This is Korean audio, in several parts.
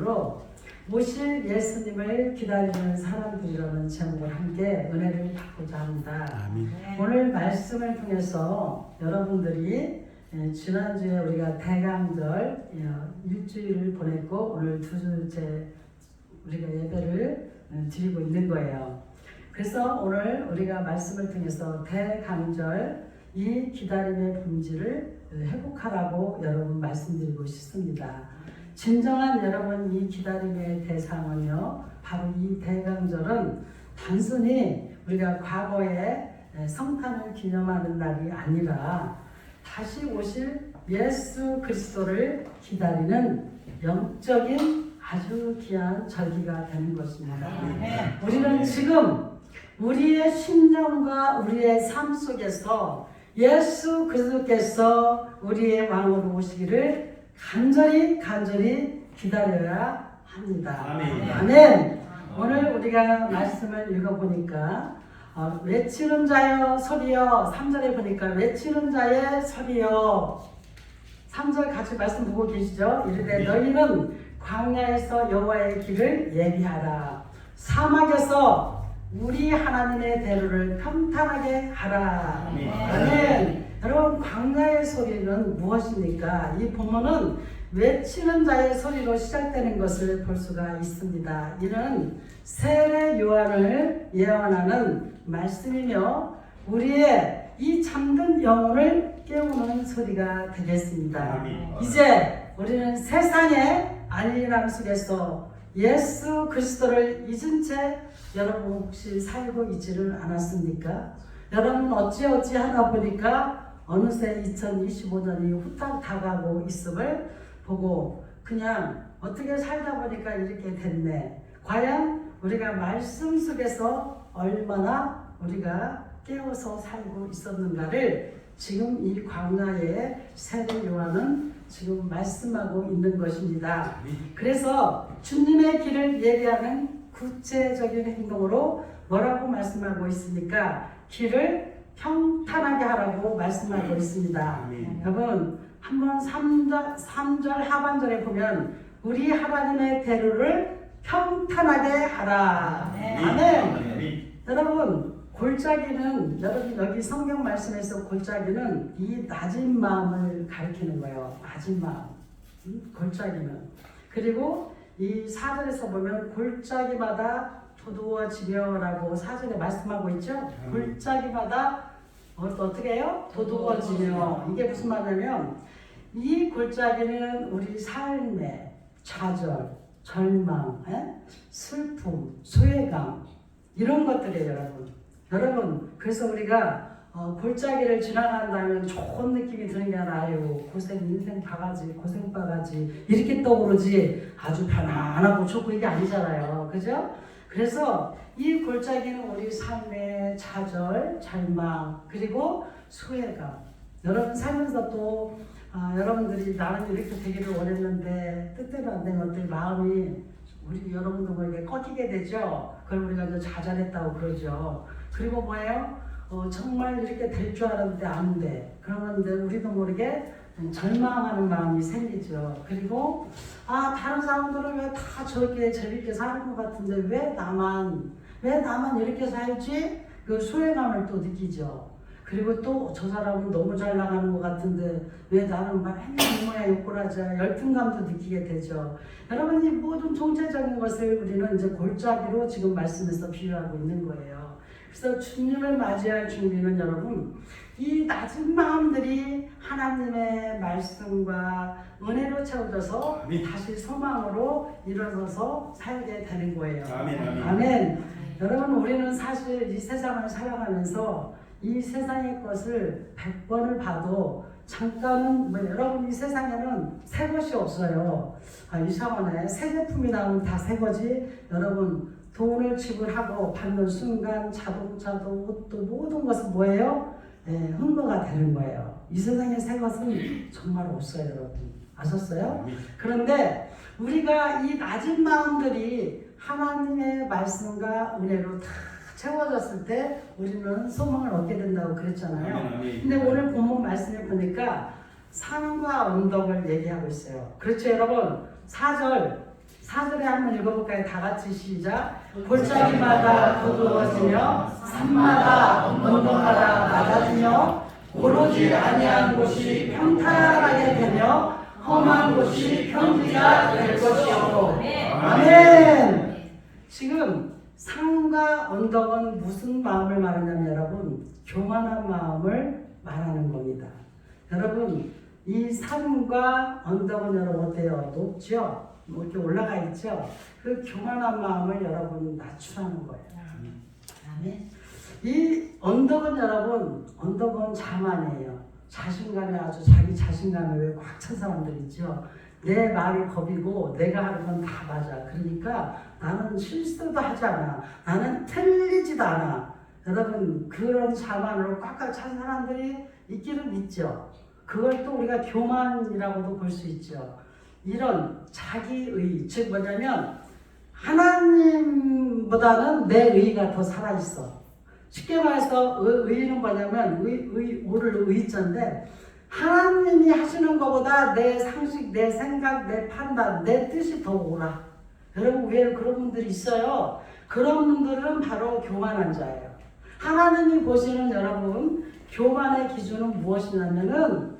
제목으로 오실 예수님을 기다리는 사람들이라는 제목을 함께 은혜를 받고자 합니다. 아멘. 오늘 말씀을 통해서 여러분들이 지난주에 우리가 대강절 일주일을 보냈고 오늘 두 주째 우리가 예배를 드리고 있는 거예요. 그래서 오늘 우리가 말씀을 통해서 대강절 이 기다림의 본질을 회복하라고 여러분 말씀드리고 싶습니다. 진정한 여러분 이 기다림의 대상은요, 바로 이 대강절은 단순히 우리가 과거의 성탄을 기념하는 날이 아니라 다시 오실 예수 그리스도를 기다리는 영적인 아주 귀한 절기가 되는 것입니다. 우리는 지금 우리의 신념과 우리의 삶 속에서 예수 그리스도께서 우리의 왕으로 오시기를 간절히 기다려야 합니다. 아멘. 오늘 우리가 말씀을 읽어보니까 외치는 자여 소리여, 3절에 보니까 외치는 자의 소리여, 3절 같이 말씀 보고 계시죠? 이르되 너희는 광야에서 여호와의 길을 예비하라, 사막에서 우리 하나님의 대로를 평탄하게 하라. 아멘. 여러분, 광야의 소리는 무엇입니까? 이 본문은 외치는 자의 소리로 시작되는 것을 볼 수가 있습니다. 이는 세례 요한을 예언하는 말씀이며 우리의 이 잠든 영혼을 깨우는 소리가 되겠습니다. 이제 우리는 세상의 안일함 속에서 예수 그리스도를 잊은 채 여러분 혹시 살고 있지는 않았습니까? 여러분 어찌 하다 보니까 어느새 2025년이 후딱 다가고 있음을 보고 그냥 어떻게 살다 보니까 이렇게 됐네. 과연 우리가 말씀 속에서 얼마나 우리가 깨어서 살고 있었는가를 지금 이 광야의 세례 요한은 지금 말씀하고 있는 것입니다. 그래서 주님의 길을 예비하는 구체적인 행동으로 뭐라고 말씀하고 있습니까? 길을 평탄하게 하라고 말씀하고 있습니다. 여러분 한번 3절 하반절에 보면 우리 하나님의 대로를 평탄하게 하라. 아멘. 여러분 골짜기는 여러분 여기 성경 말씀에서 골짜기는 이 낮은 마음을 가리키는 거예요. 낮은 마음. 골짜기는. 그리고 이 4절에서 보면 골짜기마다 도두어지며라고 4절에 말씀하고 있죠. 골짜기마다 어떻게 해요? 도두어지며. 이게 무슨 말이냐면 이 골짜기는 우리 삶의 좌절, 절망, 슬픔, 소외감 이런 것들이에요. 여러분 그래서 우리가 골짜기를 지나간다면 좋은 느낌이 드는 게 아니라 아유 고생 인생 바가지 고생 바가지 이렇게 떠오르지 아주 편안하고 좋고 이게 아니잖아요. 그죠? 그래서 이 골짜기는 우리 삶의 좌절, 절망 그리고 소외감. 여러분 살면서 또 여러분들이 나는 이렇게 되기를 원했는데 뜻대로 안 된 것들 마음이 우리 여러분도 모르게 꺾이게 되죠. 그걸 우리가 이제 좌절했다고 그러죠. 그리고 뭐예요? 정말 이렇게 될 줄 알았는데 안 돼. 그러는데 우리도 모르게 절망하는 마음이 생기죠. 그리고 다른 사람들은 왜 다 저렇게 재밌게 사는 것 같은데 왜 나만 이렇게 살지? 그 소외감을 또 느끼죠. 그리고 또 저 사람은 너무 잘 나가는 것 같은데 왜 나는 맨날 이 모양 욕구라자 열등감도 느끼게 되죠. 여러분 이 모든 총체적인 것을 우리는 이제 골짜기로 지금 말씀에서 비유하고 있는 거예요. 그래서 주님을 맞이할 준비는 여러분 이 낮은 마음들이 하나님의 말씀과 은혜로 채워져서 다시 소망으로 일어서서 살게 되는 거예요. 아멘. 여러분 우리는 사실 이 세상을 살아가면서 이 세상의 것을 100번을 봐도 잠깐은 여러분 이 세상에는 새 것이 없어요. 이상하네. 새 제품이 나오면 다 새 거지. 여러분 돈을 지불하고 받는 순간 자동차도 옷도 모든 것은 뭐예요? 흠거가 되는 거예요. 이 세상에 새 것은 정말 없어요. 여러분 아셨어요? 그런데 우리가 이 낮은 마음들이 하나님의 말씀과 은혜로 다 채워졌을 때 우리는 소망을 얻게 된다고 그랬잖아요. 근데 오늘 본문 말씀에 보니까 산과 언덕을 얘기하고 있어요. 그렇죠 여러분? 4절 4절에 한번 읽어볼까요? 다 같이 시작. 골짜기마다 어두워지며 산마다 언덕마다 낮아지며 오로지 아니한 곳이 평탄하게 되며 험한 곳이 평지가 될 것이요. 아멘. 지금 산과 언덕은 무슨 마음을 말하냐면 여러분 교만한 마음을 말하는 겁니다. 여러분 이 산과 언덕은 여러분 어때요? 높죠? 뭐 이렇게 올라가 있죠? 그 교만한 마음을 여러분 낮추라는 거예요. 아멘. 이 언덕은 여러분 언덕은 자만이에요. 자신감이 아주 자기 자신감에 왜 꽉 찬 사람들 있죠. 내 말이 겁이고 내가 하는 건 다 맞아. 그러니까 나는 실수도 하지 않아. 나는 틀리지도 않아. 여러분 그런 자만으로 꽉꽉 찬 사람들이 있기는 있죠. 그걸 또 우리가 교만이라고도 볼 수 있죠. 이런 자기의 즉 뭐냐면 하나님보다는 내 의가 더 살아있어. 쉽게 말해서 의는 뭐냐면 오를 의자인데 하나님이 하시는 것보다 내 상식, 내 생각, 내 판단, 내 뜻이 더 옳아. 여러분 왜 그런 분들이 있어요? 그런 분들은 바로 교만한 자예요. 하나님이 보시는 여러분 교만의 기준은 무엇이냐면은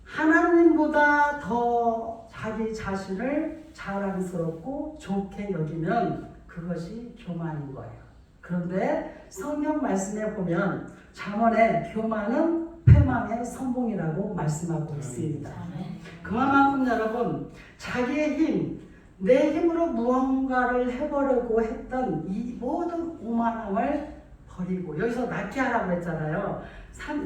하나님보다 더 자기 자신을 자랑스럽고 좋게 여기면 그것이 교만인 거예요. 그런데 성경 말씀에 보면 잠언에 교만은 패망의 선봉이라고 말씀하고 있습니다. 그만큼 여러분 자기의 힘, 내 힘으로 무언가를 해보려고 했던 이 모든 오만함을 버리고 여기서 낫게 하라고 했잖아요.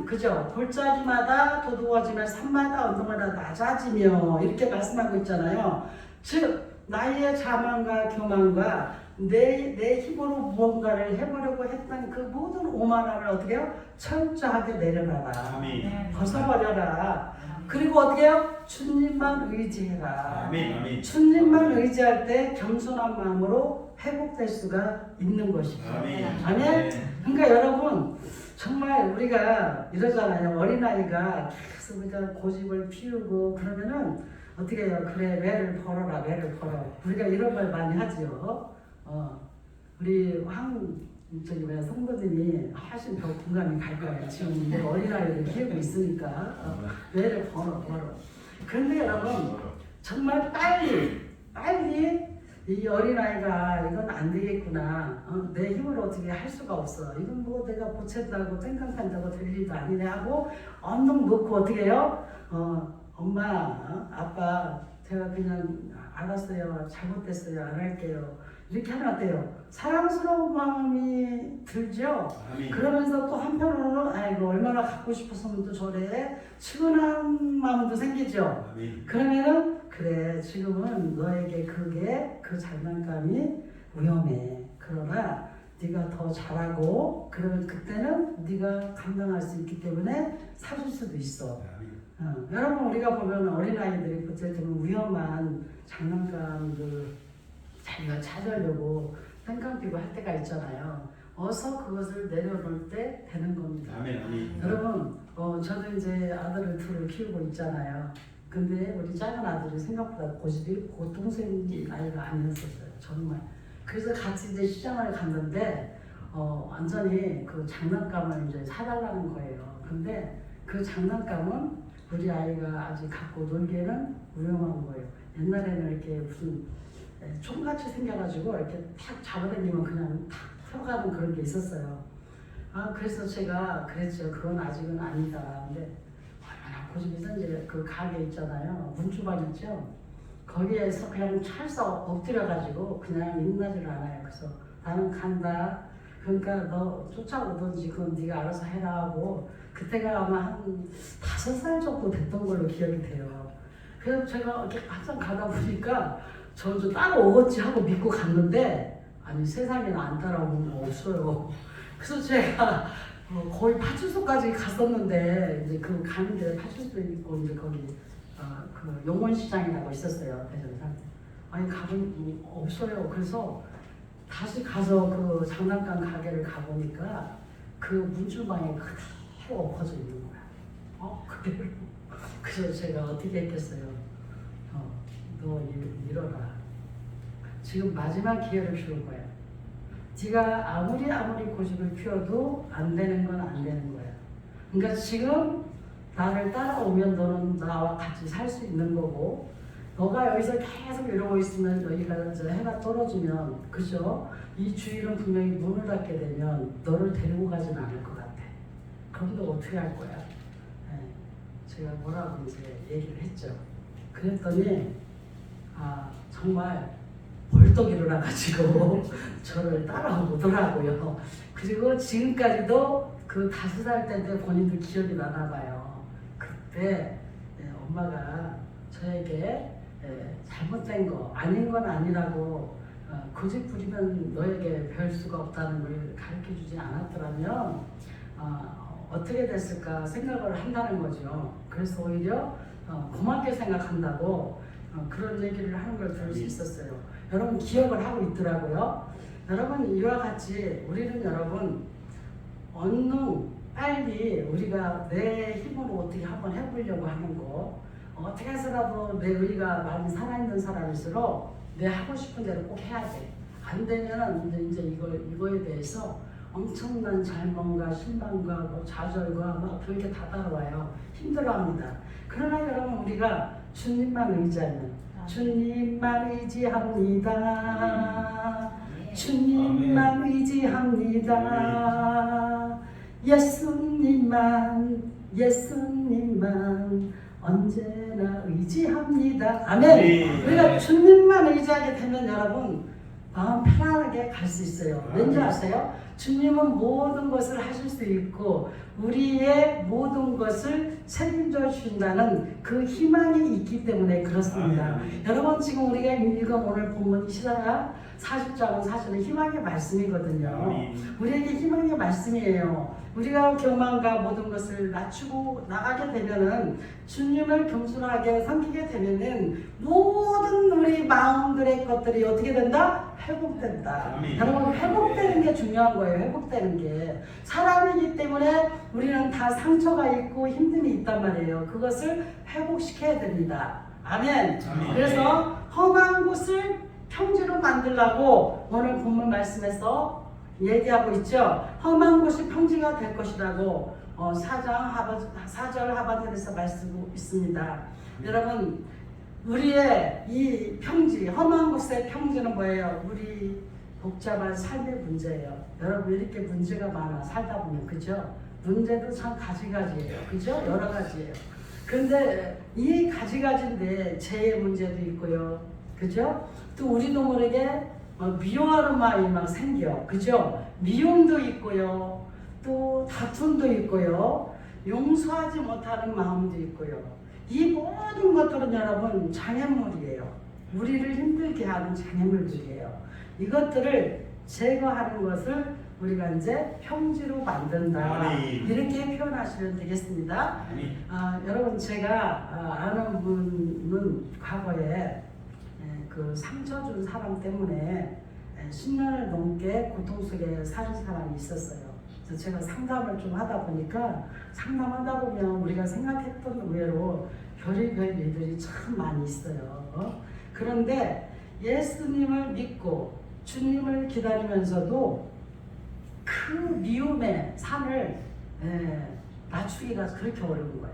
그죠? 골짜기마다 도두어지며 산마다 언덕마다 낮아지며 이렇게 말씀하고 있잖아요. 즉 나의 자만과 교만과 내 힘으로 무언가를 해보려고 했던 그 모든 오만함을 어떻게 해요? 철저하게 내려놔라. 아멘. 벗어버려라. 그리고 어떻게 해요? 주님만 의지해라. 아멘. 주님만 의지할 때 겸손한 마음으로 회복될 수가 있는 것이죠. 아멘. 그러니까 여러분 정말 우리가 이러잖아요. 어린아이가 계속 우리가 고집을 피우고 그러면은 어떻게 해요? 그래 매를 벌어라 매를 벌어. 우리가 이런 말 많이 하죠. 우리 저기 뭐야 성도님이 훨씬 더 공감이 갈 거예요. 지금 내 어린아이를 키우고 있으니까 매를 벌어. 그런데 여러분 정말 빨리 이 어린아이가 이건 안 되겠구나. 내 힘으로 어떻게 할 수가 없어. 이건 뭐 내가 고쳤다고 생각한다고 될 일도 아니네 하고 언덕 놓고 어떻게 해요? 엄마, 아빠 제가 그냥 알았어요. 잘못됐어요. 안 할게요. 이렇게 하면 어때요? 사랑스러운 마음이 들죠? 아멘. 그러면서 또 한편으로는 아이고 얼마나 갖고 싶었으면 또 저래 측은한 마음도 생기죠? 아멘. 그러면은 그래 지금은 너에게 그 장난감이 위험해. 그러나 네가 더 잘하고 그러면 그때는 네가 감당할 수 있기 때문에 사줄 수도 있어. 여러분 우리가 보면 어린아이들이 그때 좀 위험한 장난감들 자기가 찾으려고 땡깡 피고 할 때가 있잖아요. 어서 그것을 내려놓을 때 되는 겁니다. 아멘. 여러분 저도 이제 아들을 둘을 키우고 있잖아요. 근데 우리 작은 아들이 생각보다 고집이 보통생 아이가 아니었어요. 정말. 그래서 같이 이제 시장을 갔는데 완전히 그 장난감을 이제 사달라는 거예요. 근데 그 장난감은 우리 아이가 아직 갖고 놀기에는 위험한 거예요. 옛날에는 이렇게 무슨 총같이 생겨가지고 이렇게 탁 잡아당기면 그냥 탁 풀어가는 그런 게 있었어요. 그래서 제가 그랬죠. 그건 아직은 아니다. 근데 얼마나 고집이서 이제 그 가게 있잖아요. 문주방 있죠. 거기에서 그냥 찰서 엎드려가지고 그냥 인나지를 않아요. 그래서 나는 간다. 그러니까 너 쫓아오든지 그건 네가 알아서 해라 하고 그때가 아마 한 5살 정도 됐던 걸로 기억이 돼요. 그래서 제가 이렇게 한참 가다 보니까 저도 따라오겠지 하고 믿고 갔는데 아니 세상에는 안 따라오는 거 없어요. 그래서 제가 거의 파출소까지 갔었는데 이제 그 가는 길에 파출소 있고 이제 거기 그 용원시장이라고 있었어요. 대전산. 아니 가본 없어요. 그래서 다시 가서 그 장난감 가게를 가보니까 그 문주방에 그대로 엎어져 있는 거야. 그대로. 그래서 제가 어떻게 했겠어요. 너 이러라. 지금 마지막 기회를 주는 거야. 네가 아무리 고집을 피워도 안 되는 건 안 되는 거야. 그러니까 지금 나를 따라오면 너는 나와 같이 살 수 있는 거고, 너가 여기서 계속 이러고 있으면 여기가 이제 해가 떨어지면, 그죠? 이 주일은 분명히 문을 닫게 되면 너를 데리고 가진 않을 것 같아. 그럼 너 어떻게 할 거야? 네, 제가 뭐라고 이제 얘기를 했죠. 그랬더니 정말 벌떡 일어나가지고 저를 따라오더라고요. 그리고 지금까지도 그 5살 때인데 본인도 기억이 나나 봐요. 그때 엄마가 저에게 잘못된 거, 아닌 건 아니라고 고집 부리면 너에게 별 수가 없다는 걸 가르쳐 주지 않았더라면 어떻게 됐을까 생각을 한다는 거죠. 그래서 오히려 고맙게 생각한다고 그런 얘기를 하는 걸 들을 수 있었어요. 여러분 기억을 하고 있더라고요. 여러분 이와 같이 우리는 여러분 얼른 빨리 우리가 내 힘으로 어떻게 한번 해보려고 하는 거, 어떻게 해서라도 내 의가 많이 살아있는 사람일수록 내 하고 싶은 대로 꼭 해야 돼. 안 되면 이제 이거에 대해서 엄청난 잘못과 실망과 뭐 좌절과 막 그렇게 다 따라와요. 힘들어합니다. 그러나 여러분 우리가 주님만 의지하면, 주님만 의지합니다. 주님만 의지합니다. 예수님만 언제나 의지합니다. 아멘. 우리가 주님만 의지하게 되면 여러분 마음 편안하게 갈 수 있어요. 왠지 아세요? 주님은 모든 것을 하실 수 있고 우리의 모든 것을 책임져 주신다는 그 희망이 있기 때문에 그렇습니다. 여러분 지금 우리가 읽은 오늘 본문 이사야 40장은 사실은 희망의 말씀이거든요. 우리에게 희망의 말씀이에요. 우리가 교만과 모든 것을 낮추고 나가게 되면은 주님을 겸손하게 섬기게 되면은 모든 우리 마음들의 것들이 어떻게 된다? 회복된다. 여러분 회복되는 게 중요한 거예요. 회복되는 게 사람이기 때문에 우리는 다 상처가 있고 힘듦이 있단 말이에요. 그것을 회복시켜야 됩니다. 아멘. 그래서 험한 곳을 평지로 만들라고 오늘 본문 말씀에서 얘기하고 있죠. 험한 곳이 평지가 될 것이라고 4절 하반절에서 말씀하고 있습니다. 여러분 우리의 이 평지, 험한 곳의 평지는 뭐예요? 우리 복잡한 삶의 문제예요. 여러분 이렇게 문제가 많아 살다 보면, 그죠? 문제도 참 가지가지예요. 그죠? 여러 가지예요. 근데 이 가지가지인데 죄의 문제도 있고요. 그죠? 또 우리도 모르게 미워하는 마음이 막 생겨. 그죠? 미움도 있고요. 또 다툼도 있고요. 용서하지 못하는 마음도 있고요. 이 모든 것들은 여러분 장애물이에요. 우리를 힘들게 하는 장애물들이에요. 이것들을 제거하는 것을 우리가 이제 평지로 만든다. 이렇게 표현하시면 되겠습니다. 여러분 제가 아는 분은 과거에 그 상처 준 사람 때문에 10년을 넘게 고통 속에 사는 사람이 있었어요. 그래서 제가 상담을 좀 하다 보니까 상담하다 보면 우리가 생각했던 의외로 별의별 일들이 참 많이 있어요. 그런데 예수님을 믿고 주님을 기다리면서도 그 미움의 산을 맞추기가 그렇게 어려운 거야.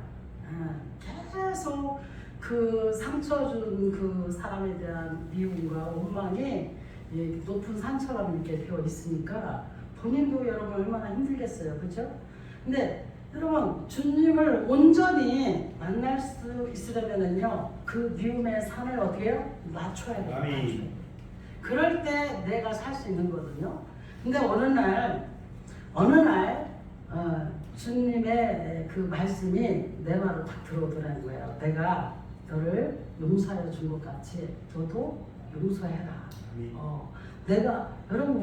계속 그 상처 준 그 사람에 대한 미움과 원망이 높은 산처럼 이렇게 되어 있으니까 본인도 여러분 얼마나 힘들겠어요. 그죠? 근데 여러분 주님을 온전히 만날 수 있으려면요 그 미움의 산을 어떻게 해요? 낮춰야 돼요. 그럴 때 내가 살 수 있는 거거든요. 근데 어느 날 주님의 그 말씀이 내 말로 딱 들어오더라는 거예요. 내가 너를 용서하여 준 것 같이 너도 용서해라. 여러분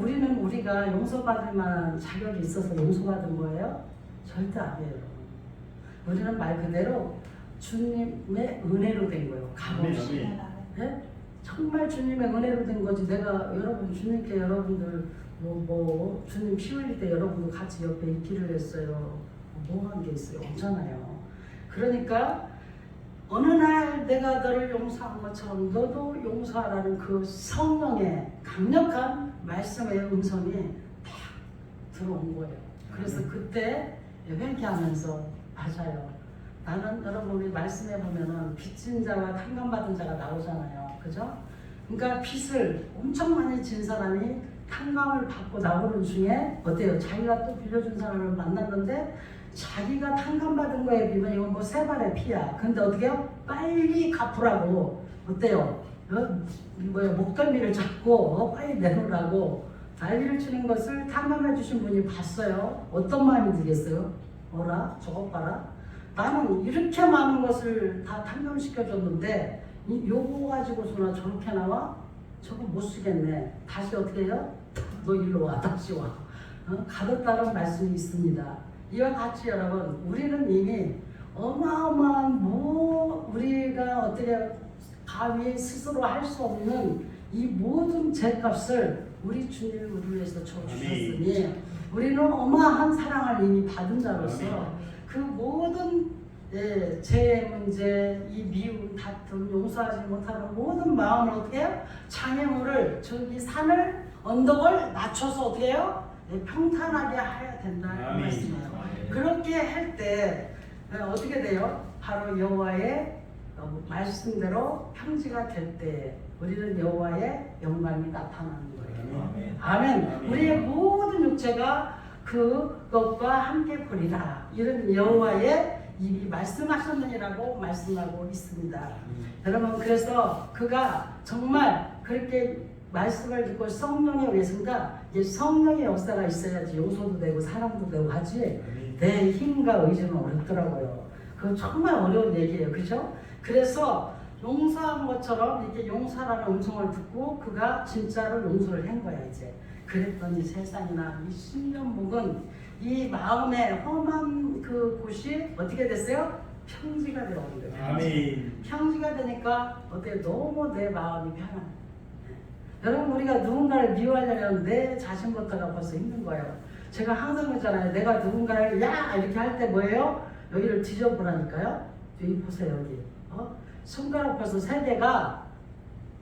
우리가 용서받을 만한 자격이 있어서 용서받은 거예요? 절대 아니에요. 우리는 말 그대로 주님의 은혜로 된 거예요. 값없이. 네? 정말 주님의 은혜로 된 거지. 내가 여러분 주님께 여러분들 주님 피 흘릴 때 여러분도 같이 옆에 있기를 했어요. 뭐 한 게 있어요? 없잖아요. 그러니까 어느 날 내가 너를 용서한 것처럼 너도 용서하라는 그 성령의 강력한 말씀의 음성이 딱 들어온 거예요. 그래서 그때 회개하면서 맞아요. 나는 여러분 우리 말씀해 보면은 빚진 자와 탕감받은 자가 나오잖아요. 그죠? 그러니까 빚을 엄청 많이 진 사람이 탕감을 받고 나오는 중에 어때요? 자기가 또 빌려준 사람을 만났는데 자기가 탕감받은 거에 비하면 이건 뭐 세 발의 피야. 근데 어떻게 해요? 빨리 갚으라고. 어때요? 목덜미를 잡고 빨리 내놓으라고 난리를 치는 것을 탕감해 주신 분이 봤어요. 어떤 마음이 들겠어요? 어라? 저것 봐라. 나는 이렇게 많은 것을 다 탕감시켜줬는데 요거 가지고서나 저렇게 나와? 저거 못 쓰겠네. 다시 어떻게 해요? 너 일로 와. 다시 와. 가뒀다는 말씀이 있습니다. 이와 같이 여러분 우리는 이미 어마어마한 우리가 어떻게 감히 스스로 할 수 없는 이 모든 죄값을 우리 주님이 우리를 위해서 줘주셨으니 우리는 어마한 사랑을 이미 받은 자로서 그 모든 죄의 문제, 이 미움, 다툼, 용서하지 못하는 모든 마음을 어떻게 해요? 장애물을 저기 산을 언덕을 낮춰서 어떻게 해요? 평탄하게 해야 된다는 말씀이에요. 그렇게 할 때 어떻게 돼요? 바로 여호와의 말씀대로 평지가 될 때 우리는 여호와의 영광이 나타나는 거예요. 아멘. 우리의 모든 육체가 그것과 함께 보리라. 이런 여호와의 입이 말씀하셨느니라고 말씀하고 있습니다. 여러분 그래서 그가 정말 그렇게 말씀을 듣고 성령에 의해서인가 성령의 역사가 있어야지 용서도 되고 사랑도 되고 하지 내 힘과 의지는 어렵더라고요. 그건 정말 어려운 얘기예요. 그죠? 그래서 용서한 것처럼 이렇게 용서라는 음성을 듣고 그가 진짜로 용서를 한 거야 이제. 그랬더니 세상이나 이 신년목은 이 마음의 험한 그 곳이 어떻게 됐어요? 평지가 되어버린 거예요. 아멘. 평지가 되니까 어때? 너무 내 마음이 편안해. 여러분 우리가 누군가를 미워하려면 내 자신부터가 벌써 힘든 거예요. 제가 항상 그러잖아요. 내가 누군가를 야 이렇게 할 때 뭐예요? 여기를 뒤져보라니까요. 여기 보세요 여기. 손가락 벌써 세 개가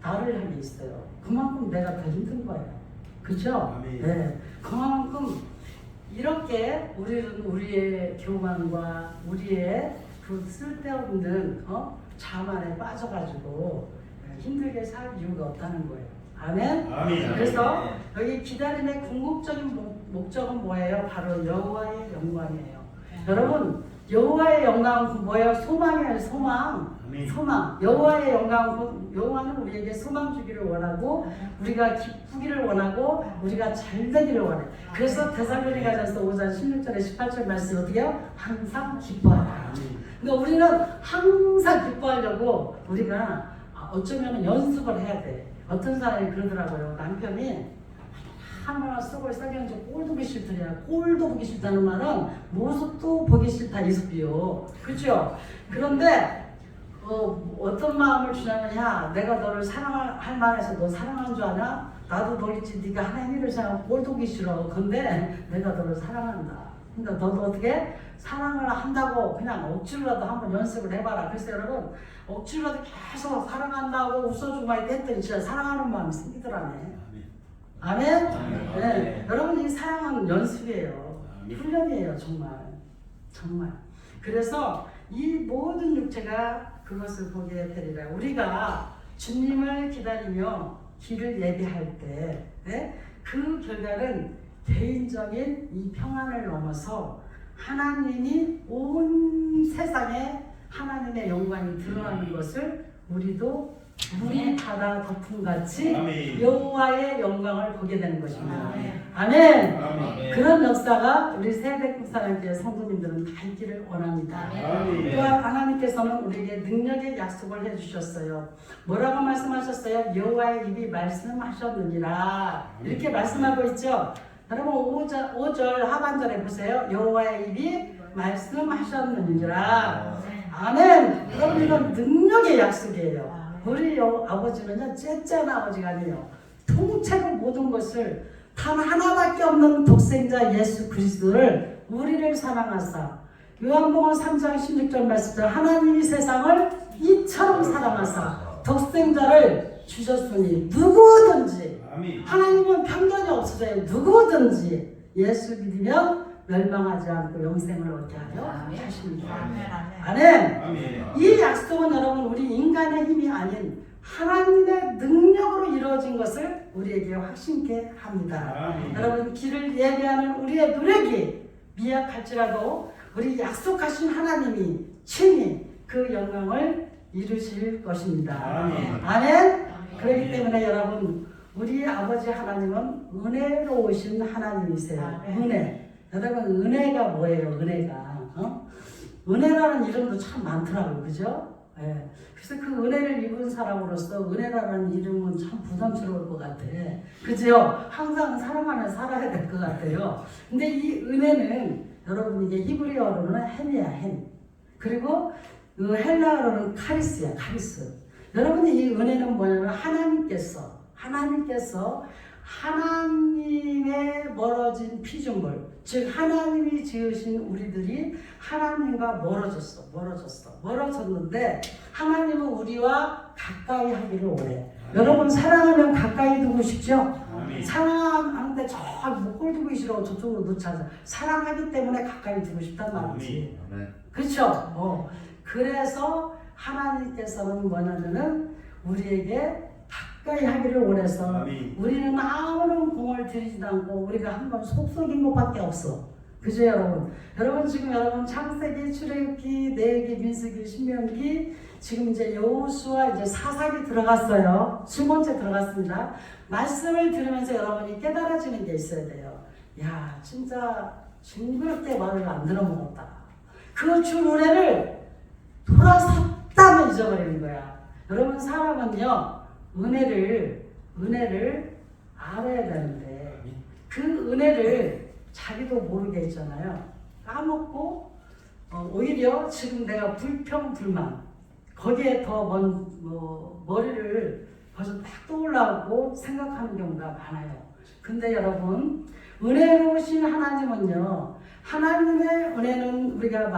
나를 향해 있어요. 그만큼 내가 더 힘든 거예요. 그렇죠? 네. 그만큼 이렇게 우리는 우리의 교만과 우리의 그 쓸데없는 자만에 빠져가지고 힘들게 살 이유가 없다는 거예요. 아멘? 아멘. 그래서 여기 기다림의 궁극적인 목적은 뭐예요? 바로 여호와의 영광이에요. 여러분 여호와의 영광은 뭐예요? 소망이에요. 소망. 소망. 여호와의 여호와는 우리에게 소망 주기를 원하고 우리가 기쁘기를 원하고 우리가 잘 되기를 원해요. 그래서 데살로니가전서 5장 16절에 18절 말씀 어떻게 해요? 항상 기뻐하라. 그러니까 우리는 항상 기뻐하려고 우리가 어쩌면 연습을 해야 돼. 어떤 사람이 그러더라고요. 남편이 하나 썩을 썩였는지 꼴도 보기 싫더냐. 꼴도 보기 싫다는 말은 모습도 보기 싫다 이 소리요. 그렇죠? 그런데 어떤 마음을 주냐면 야 내가 너를 사랑할 만해서 너 사랑하는 줄 아냐? 나도 너 있지. 네가 하나님 일을 생각하고 꼴도 보기 싫어. 근데 내가 너를 사랑한다. 그러니까 너도 어떻게 사랑을 한다고 그냥 억지로라도 한번 연습을 해봐라. 그래서 여러분 억지로라도 계속 사랑한다고 웃어주고 했더니 진짜 사랑하는 마음이 생기더라네. 아멘? 네. 여러분 이 사랑은 연습이에요. 훈련이에요. 정말. 그래서 이 모든 육체가 그것을 보게 되리라. 우리가 주님을 기다리며 길을 예비할 때 그 결과는 개인적인 이 평안을 넘어서 하나님이 온 세상에 하나님의 영광이 드러나는 것을 우리도 물이 바다 덮음같이 여호와의 영광을 보게 되는 것입니다. 아멘. 그런 역사가 우리 세대국사랑교회 성도님들은 다 있기를 원합니다. 또한 하나님께서는 우리에게 능력의 약속을 해주셨어요. 뭐라고 말씀하셨어요? 여호와의 입이 말씀하셨느니라 이렇게 말씀하고 있죠. 여러분 5절 하반절에 보세요. 여호와의 입이 말씀하셨느니라. 아멘. 여러분 이건 능력의 약속이에요. 우리 아버지는요 째짠 아버지가 아니에요. 통째로 모든 것을 단 하나밖에 없는 독생자 예수 그리스도를 우리를 사랑하사 요한복음 3장 16절 말씀대로 하나님이 세상을 이처럼 사랑하사 독생자를 주셨으니 누구든지 하나님은 편견이 없으세요. 누구든지 예수 믿으면 멸망하지 않고 영생을 얻게 하려 하십니다. 아멘. 이 약속은 여러분 우리 인간의 힘이 아닌 하나님의 능력으로 이루어진 것을 우리에게 확신케 합니다. 여러분 길을 예비하는 우리의 노력이 미약할지라도 우리 약속하신 하나님이 친히 그 영광을 이루실 것입니다. 아멘. 그렇기 때문에 여러분 우리 아버지 하나님은 은혜로우신 하나님이세요. 은혜. 여러분 은혜가 뭐예요? 은혜가 은혜라는 이름도 참 많더라고요. 그죠? 예. 그래서 그 은혜를 입은 사람으로서 은혜라는 이름은 참 부담스러울 것 같아. 그죠? 항상 사랑하며 살아야 될 것 같아요. 근데 이 은혜는 여러분 이게 히브리어로는 햄이야, 햄. 그리고 그 헬라어로는 카리스야, 카리스. 여러분이 이 은혜는 뭐냐면 하나님께서 하나님의 멀어진 피조물, 즉 하나님이 지으신 우리들이 하나님과 멀어졌는데 하나님은 우리와 가까이 하기를 원해. 여러분 사랑하면 가까이 두고 싶죠? 사랑하는데 저 목걸 두고 싫어 저쪽으로 놓자. 사랑하기 때문에 가까이 두고 싶단 말이지. 그렇죠? 그래서 하나님께서는 뭐냐면은 우리에게 가까이 하기를 원해서 우리는 아무런 공을 들이지도 않고 우리가 한 번 속속인 것밖에 없어. 그죠 여러분? 여러분 지금 여러분 창세기, 출애굽기, 레위기, 민수기, 신명기 지금 이제 여호수아 이제 사사기 들어갔어요. 7번째 들어갔습니다. 말씀을 들으면서 여러분이 깨달아지는 게 있어야 돼요. 야 진짜 징그럽게 말을 안 들어먹었다. 그 주 은혜를 돌아섰다면 잊어버리는 거야. 여러분 사람은요 은혜를 알아야 되는데 그 은혜를 자기도 모르게 있잖아요. 까먹고 오히려 지금 내가 불평불만 거기에 더 머리를 벌써 딱 떠올라오고 생각하는 경우가 많아요. 근데 여러분 은혜로우신 하나님은요 하나님의 은혜는 우리가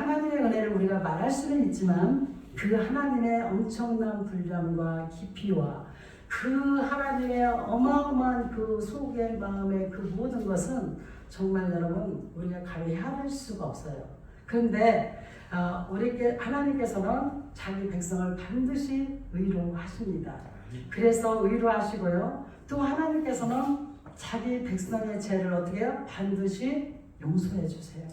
하나님의 은혜를 우리가 말할 수는 있지만 그 하나님의 엄청난 분량과 깊이와 그 하나님의 어마어마한 그 속의 마음의 그 모든 것은 정말 여러분 우리가 감히 헤아릴 수가 없어요. 그런데 하나님께서는 자기 백성을 반드시 의로하십니다. 그래서 의로하시고요. 또 하나님께서는 자기 백성의 죄를 어떻게 해요? 반드시 용서해 주세요.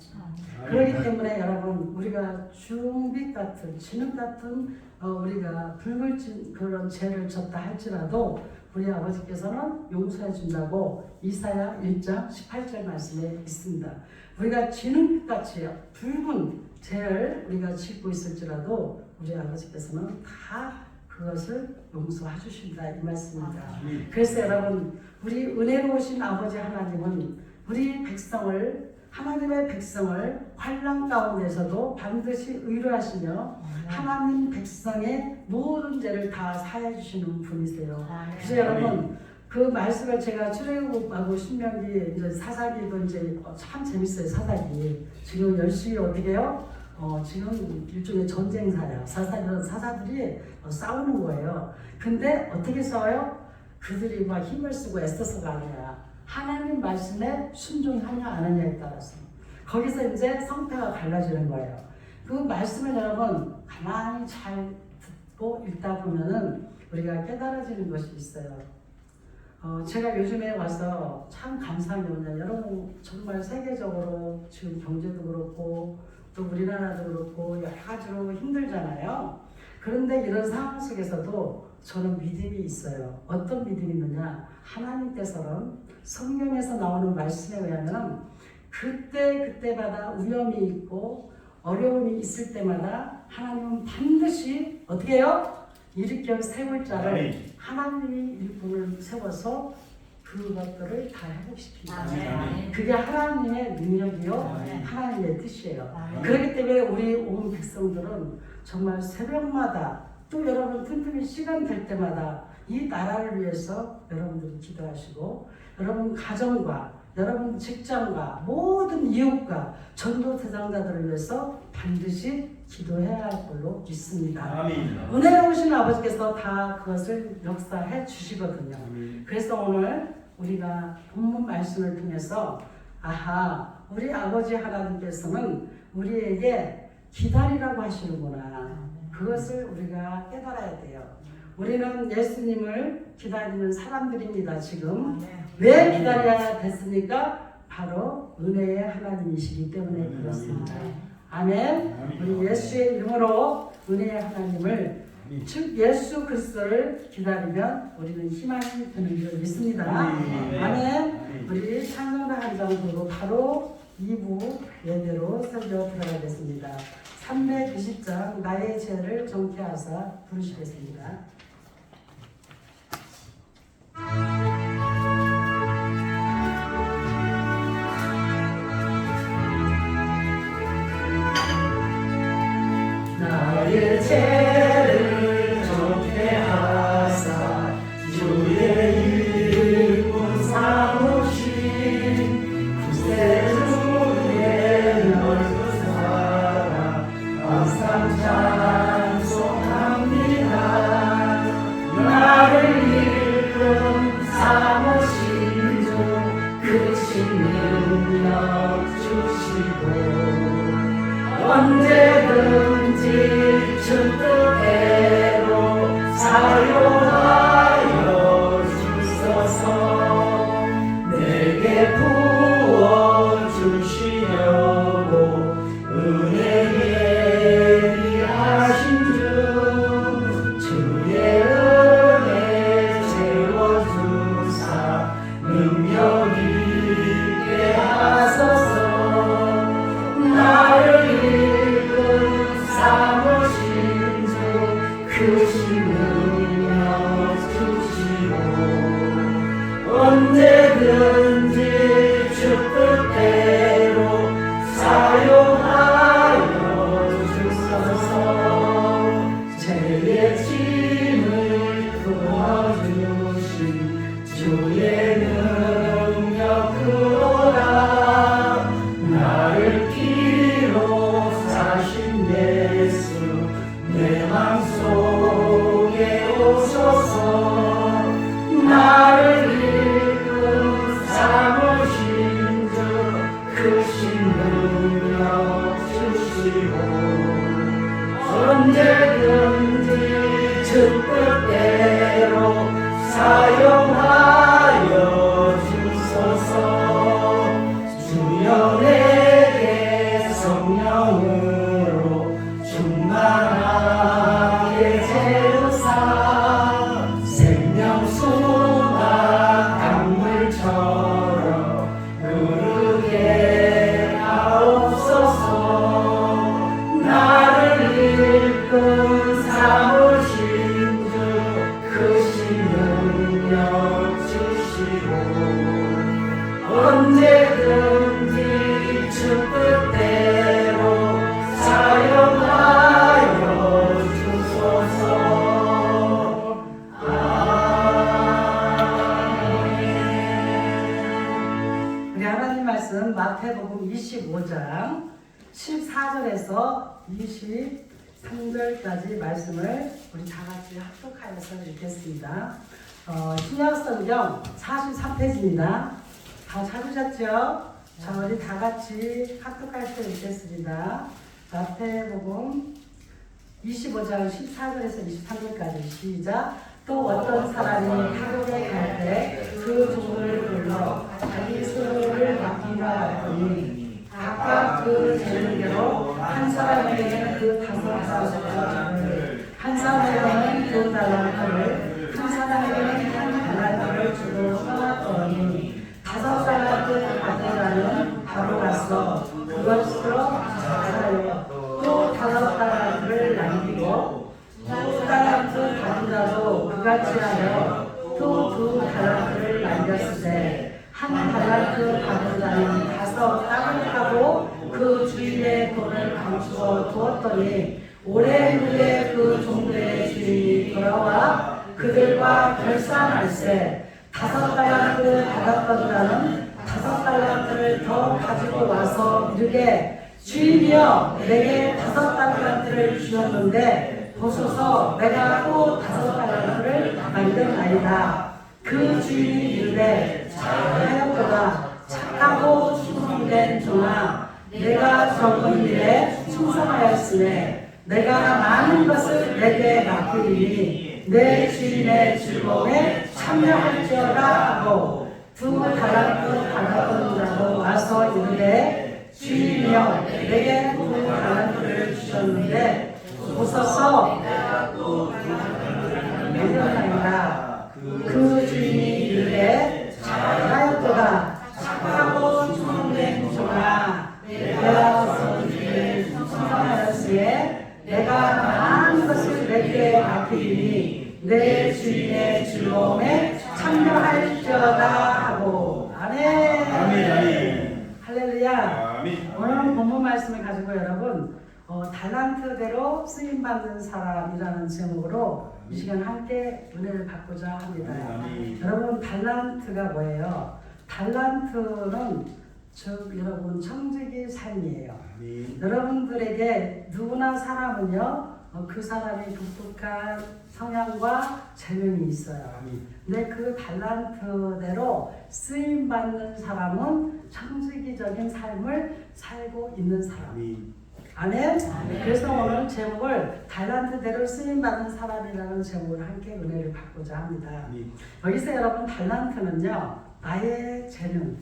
그렇기 때문에 여러분 우리가 주홍빛 같은 진흙 같은 우리가 붉은 그런 죄를 졌다 할지라도 우리 아버지께서는 용서해 준다고 이사야 1장 18절 말씀에 있습니다. 우리가 진흙같이 붉은 죄를 우리가 짓고 있을지라도 우리 아버지께서는 다 그것을 용서해 주신다 이 말씀입니다. 그래서 여러분 우리 은혜로우신 아버지 하나님은 우리 백성을 하나님의 백성을 환난 가운데서도 반드시 의로하시며 하나님 백성의 모든 죄를 다 사해 주시는 분이세요. 그래서 여러분 그 말씀을 제가 출애굽하고 신명기 이제 사사기도 이제 참 재밌어요. 사사기 지금 열심히 어떻게 해요? 지금 일종의 전쟁사야. 사사들이 싸우는 거예요. 근데 어떻게 싸워요? 그들이 막 힘을 쓰고 애써서가 아니라 하나님 말씀에 순종하냐 안 하냐에 따라서 거기서 이제 성패가 갈라지는 거예요. 그 말씀을 여러분 가만히 잘 듣고 읽다 보면은 우리가 깨달아지는 것이 있어요. 제가 요즘에 와서 참 감사한 게 뭐냐, 여러분 정말 세계적으로 지금 경제도 그렇고 또 우리나라도 그렇고 여러 가지로 힘들잖아요. 그런데 이런 상황 속에서도 저는 믿음이 있어요. 어떤 믿음이 있느냐, 하나님께서는 성경에서 나오는 말씀에 의하면 그때마다 위험이 있고 어려움이 있을 때마다 하나님은 반드시 어떻게 해요? 일으켜 세울 자를 하나님이 일꾼을 세워서 그것들을 다 회복시킵니다. 그게 하나님의 능력이요, 하나님의 뜻이에요. 그렇기 때문에 우리 온 백성들은 정말 새벽마다 또 여러분 틈틈이 시간 될 때마다 이 나라를 위해서 여러분들이 기도하시고 여러분 가정과 여러분 직장과 모든 이웃과 전도 대상자들을 위해서 반드시 기도해야 할 걸로 믿습니다. 아멘. 은혜로우신 아버지께서 다 그것을 역사해 주시거든요. 아멘. 그래서 오늘 우리가 본문 말씀을 통해서 아하, 우리 아버지 하나님께서는 우리에게 기다리라고 하시는구나. 그것을 우리가 깨달아야 돼요. 우리는 예수님을 기다리는 사람들입니다. 지금 왜 기다려야 됐습니까? 바로 은혜의 하나님이시기 때문에 그렇습니다. 아멘. 우리 예수의 이름으로 은혜의 하나님을 즉 예수 그리스도를 기다리면 우리는 희망이 드는 줄 믿습니다. 아멘. 우리 찬송가 한 장 부르고 바로 2부 예배로 설교 들어가겠습니다. 320장 나의 죄를 정케 하사 부르시겠습니다. 나의 죄를 정케 하사 주의 일꾼 삼으신 구세주의 넓은 사랑 항상 찬송합니다. 나를 일꾼 삼으신 주 크신 능력 주시고 언제든지 주 뜻대로 사용하여 주소서. 내게 부어주시려고 은혜 예비하신 주 주의 은혜 채워주사 능력 있게 하소서. 나를 일꾼 삼으신 주 크신 능력 주시고 언제든지 주 뜻대로 사용하여 주소서. 죄의 짐을 풀어주신 주의 능력 그로라. 나를 피로 사신 예수 내 맘속에 오소서. 나를 일꾼 삼으신 주 크신 능력 주시고 언제든지 주 뜻대로 사용하여 주소서. 주여 내게 성령으로 충만하게 채우사 생명수나 강물처럼 흐르게 하옵소서. 나를 일꾼 삼으신 주 크신 능력 주시고 언제든지 주 뜻대로 사용하여 주소서. 아멘. 우리 하나님 말씀 마태복음 25장 14절에서 23절까지 말씀을 우리 다 같이 합독하여서 읽겠습니다. 신약성경 43페이지입니다. 다 찾으셨죠? 자, 우리 다 같이 합독해서 읽겠습니다. 마태복음 25장 14절에서 23절까지 시작. 또 어떤 사람이 타국에 갈 때 그 종을 불러 자기 수를 맡기라 하더니 각각 그 재능대로 한 사람에게는 그 5 달란트를, 한 사람에게는 2 달란트를, 한 사람에게는 1 달란트를 주고 떠났더니 5 달란트 받으라는 바로 가서 그것으로 잘하여 또 5 달란트를 남기고 2 달란트 받은 자도 그같이 하여 또 2 달란트를 남겼을 때 1 달란트 받은 자는 가서 땅을 파고 그 주인의 돈을 감추어 두었더니 오래 후에 그 종들의 주인이 돌아와 그들과 결산할세 5 달란트 받았던 자는 5달란트를 더 가지고 와서 이르되 주인이여 내게 5달란트를 주셨는데 보소서 내가 또 5달란트를 만들나이다. 그 주인이 이르되 잘하였도다. 착하고 충성된 종아 내가 적은 일에 충성하였으네 내가 많은 것을 내게 맡기리니 내 주인의 즐거움에 참여할지어다 하고 2달란트 받았던 자도 와서 이르되 주인이여 내게 2달란트를 주셨는데 보소서 내려나이다. 그 주인이 이르되 잘하였도다. 착하고 충성된 종아 내가 적은 일에 충성하였으에 내가 많은 것을 내게 맡기리니 내 주인의 즐거움에 참여할지어다 하고 아멘. 아멘. 할렐루야. 아멘. 오늘 본문 말씀을 가지고 여러분 달란트대로 쓰임받는 사람이라는 제목으로 이 시간 함께 은혜를 받고자 합니다. 아멘. 여러분 달란트가 뭐예요? 달란트는 즉 여러분 청지기 삶이에요. 아멘. 여러분들에게 누구나 사람은요 그 사람이 독특한 성향과 재능이 있어요. 아멘. 근데 그 달란트대로 쓰임 받는 사람은 청지기적인 삶을 살고 있는 사람. 아멘. 아멘. 그래서 오늘 제목을 달란트대로 쓰임 받는 사람이라는 제목으로 함께 은혜를 받고자 합니다. 아멘. 여기서 여러분 달란트는요 나의 재능.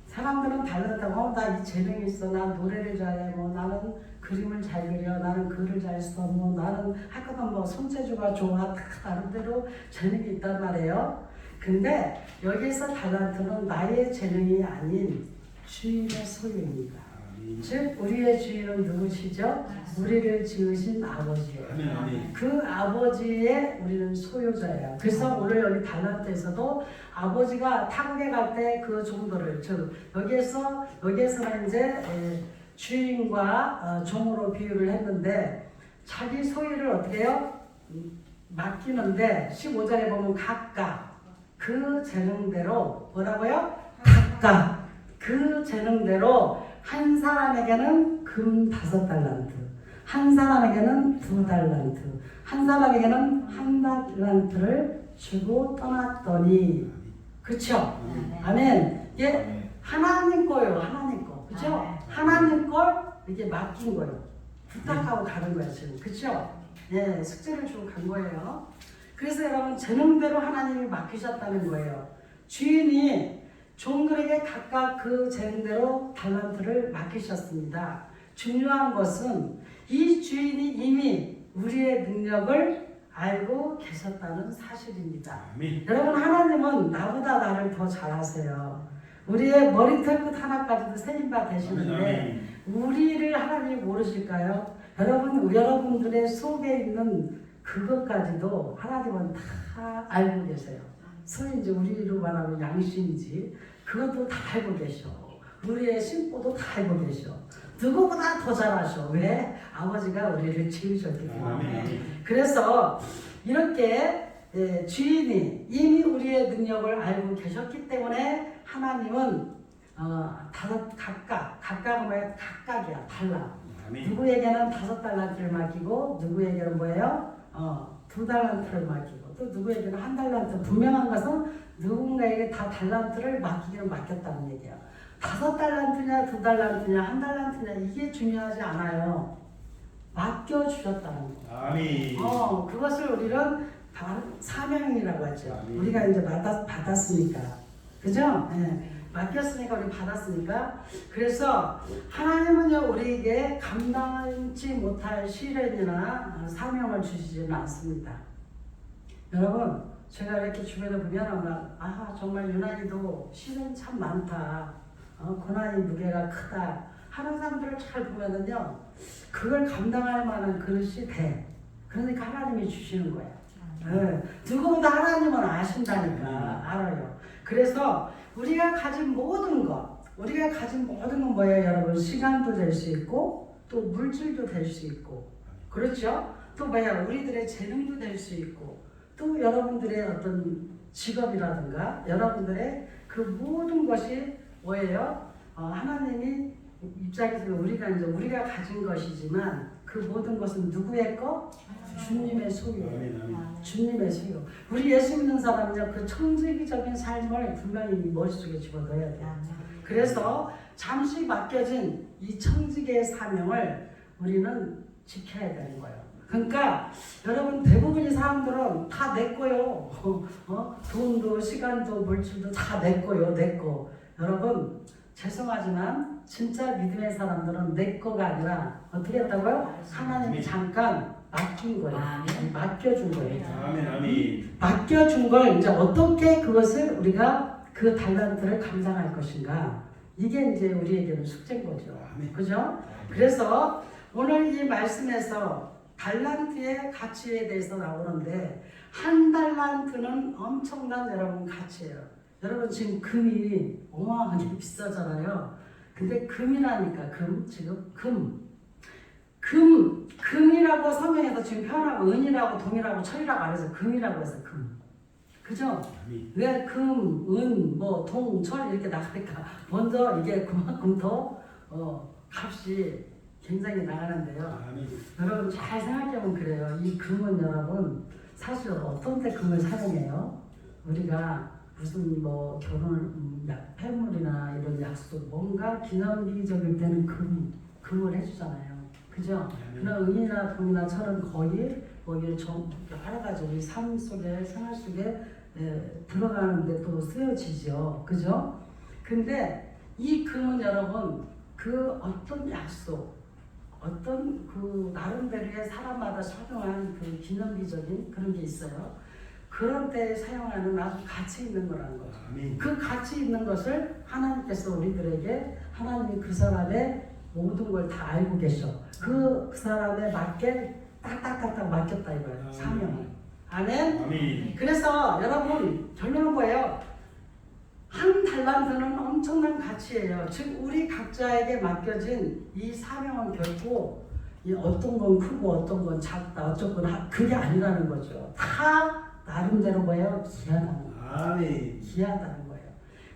사람들은 달란트고 나 이 재능이 있어. 나 노래를 잘해. 뭐 나는 그림을 잘 그려. 나는 글을 잘 써. 뭐 나는 하여간 뭐 손재주가 좋아. 다 나름대로 재능이 있단 말이에요. 근데 여기서 달란트는 나의 재능이 아닌 주인의 소유입니다. 아멘. 즉 우리의 주인은 누구시죠? 우리를 지으신 아버지예요. 아멘. 아멘. 그 아버지의 우리는 소유자예요. 그래서 오늘 여기 달란트에서도 아버지가 타국에 갈 때 그 정도를 즉 여기에서는 이제 주인과 종으로 비유를 했는데 자기 소유를 어떻게 해요? 맡기는데 15절에 보면 각각 그 재능대로 뭐라고요? 각각 그 재능대로 한 사람에게는 금 5달란트, 한 사람에게는 2달란트, 한 사람에게는 1달란트를 주고 떠났더니 그쵸? 아멘. 이게 하나님 거예요. 하나님 거. 그쵸? 하나님 걸 이렇게 맡긴 거예요. 부탁하고 가는 거예요. 지금. 그쵸? 예, 숙제를 주고 간 거예요. 그래서 여러분 재능대로 하나님이 맡기셨다는 거예요. 주인이 종들에게 각각 그 재능대로 달란트를 맡기셨습니다. 중요한 것은 이 주인이 이미 우리의 능력을 알고 계셨다는 사실입니다. 아멘. 여러분 하나님은 나보다 나를 더 잘하세요. 우리의 머리털 끝 하나까지도 세임바 되시는데 우리를 하나님이 모르실까요? 여러분들의 속에 있는 그것까지도 하나님은 다 알고 계세요. 소위 이제 우리로 말하면 양심이지 그것도 다 알고 계셔. 우리의 심보도 다 알고 계셔. 누구보다 더 잘하셔. 왜? 아버지가 우리를 지으셨기 때문에. 그래서 이렇게 주인이 이미 우리의 능력을 알고 계셨기 때문에 하나님은 각각은 뭐예요? 각각이야. 달라. 아멘. 누구에게는 5달란트를 맡기고 누구에게는 뭐예요? 2달란트를 맡기고 또 누구에게는 1달란트. 분명한 것은 누군가에게 다 달란트를 맡기기는 맡겼다는 얘기야. 5달란트냐 2달란트냐 1달란트냐 이게 중요하지 않아요. 맡겨주셨다는 거. 아멘. 그것을 우리는 사명이라고 하죠. 아멘. 우리가 이제 받았으니까. 그죠? 네. 맡겼으니까 우리 받았으니까. 그래서 하나님은요 우리에게 감당하지 못할 시련이나 사명을 주시지는 않습니다. 여러분 제가 이렇게 주변에 보면 정말 유난히도 시련이 참 많다. 고난이 무게가 크다. 하는 사람들을 잘 보면은요 그걸 감당할 만한 그릇이 돼. 그러니까 하나님이 주시는 거야. 네. 누구보다 하나님은 아신다니까. 알아요. 그래서 우리가 가진 모든 것 뭐예요 여러분? 시간도 될 수 있고 또 물질도 될 수 있고 그렇죠? 또 우리들의 재능도 될 수 있고 또 여러분들의 어떤 직업이라든가 여러분들의 그 모든 것이 뭐예요? 하나님이 입장에서 우리가 가진 것이지만 그 모든 것은 누구의 것? 주님의 소유예요. 아멘, 아멘. 주님의 소유. 우리 예수 믿는 사람은요, 그 청지기적인 삶을 분명히 머릿속에 집어넣어야 돼요. 그래서 잠시 맡겨진 이 청지기의 사명을 우리는 지켜야 되는 거예요. 그러니까 여러분 대부분의 사람들은 다 내 거요. 돈도 시간도 물질도 다 내 거요. 내 거. 여러분 죄송하지만 진짜 믿음의 사람들은 내 거가 아니라 어떻게 했다고요? 하나님이 잠깐 맡긴 거예요. 맡겨준 거예요. 아멘, 아멘. 맡겨준 걸 이제 어떻게 그것을 우리가 그 달란트를 감당할 것인가. 이게 이제 우리에게는 숙제인 거죠. 아멘. 그죠? 그래서 오늘 이 말씀에서 달란트의 가치에 대해서 나오는데 한 달란트는 엄청난 여러분 가치예요. 여러분 지금 금이 어마어마하게 비싸잖아요. 근데 금이라니까 지금 금이라고 성경에서 지금 표현하고 은이라고 동이라고 철이라고 안 해서 금이라고 해서 금. 그죠? 왜 금, 은, 뭐 동, 철 이렇게 나가니까 먼저 이게 그만큼 더 값이 굉장히 나가는데요. 아멘. 여러분 잘 생각해보면 그래요. 이 금은 여러분 사실 어떤 때 금을 사용해요? 우리가 무슨 뭐 결혼 폐물이나 이런 약속 뭔가 기념비적일 때는 금을 해주잖아요. 그죠? 그러나 은이나 동이나 철은 거의 여러 가지 우리 삶 속에 생활 속에 들어가는데 또 쓰여지죠. 그죠? 근데 이 금은 여러분 그 어떤 약속 어떤 그 나름대로의 사람마다 적용한 그 기념비적인 그런 게 있어요. 그런 때 사용하는 아주 가치 있는 거라는 거죠. 아멘. 그 가치 있는 것을 하나님께서 우리들에게 하나님이 그 사람의 모든 걸 다 알고 계셔. 그 사람에 맞게 딱딱딱딱 맡겼다 이거예요. 사명을. 아멘. 아멘. 그래서 여러분 결론은 뭐예요? 한 달란트는 엄청난 가치예요. 즉 우리 각자에게 맡겨진 이 사명은 결코 어떤 건 크고 어떤 건 작다 어쩌건 그게 아니라는 거죠. 다 나름대로 뭐예요? 귀하다는 거예요. 아멘. 귀하다는 거예요.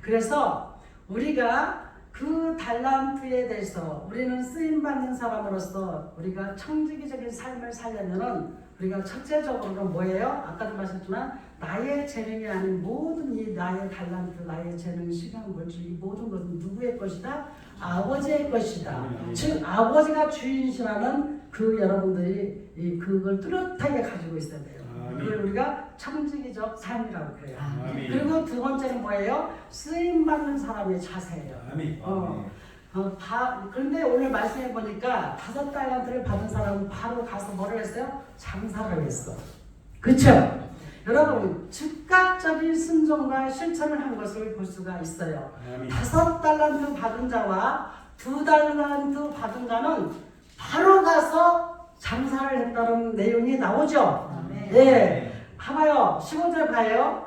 그래서 우리가 그 달란트에 대해서 우리는 쓰임받는 사람으로서 우리가 청지기적인 삶을 살려면은 우리가 첫째적으로는 뭐예요? 아까도 말씀했지만 나의 재능이 아닌 모든 이 나의 달란트, 나의 재능, 시간, 물질 이 모든 것은 누구의 것이다? 아버지의 것이다. 즉 아버지가 주인이시라는 그 여러분들이 그걸 뚜렷하게 가지고 있어야 돼요. 그걸 우리가 청지기적 삶이라고 그래요. 아멘. 그리고 두 번째는 뭐예요? 쓰임받는 사람의 자세예요. 아멘. 그런데 오늘 말씀해 보니까 5달란트를 받은 사람은 바로 가서 뭐를 했어요? 장사를 했어. 그렇죠? 여러분 즉각적인 순종과 실천을 한 것을 볼 수가 있어요. 아멘. 5달란트 받은 자와 2달란트 받은 자는 바로 가서 장사를 했다는 내용이 나오죠. 예, 봐봐요. 15절 봐요.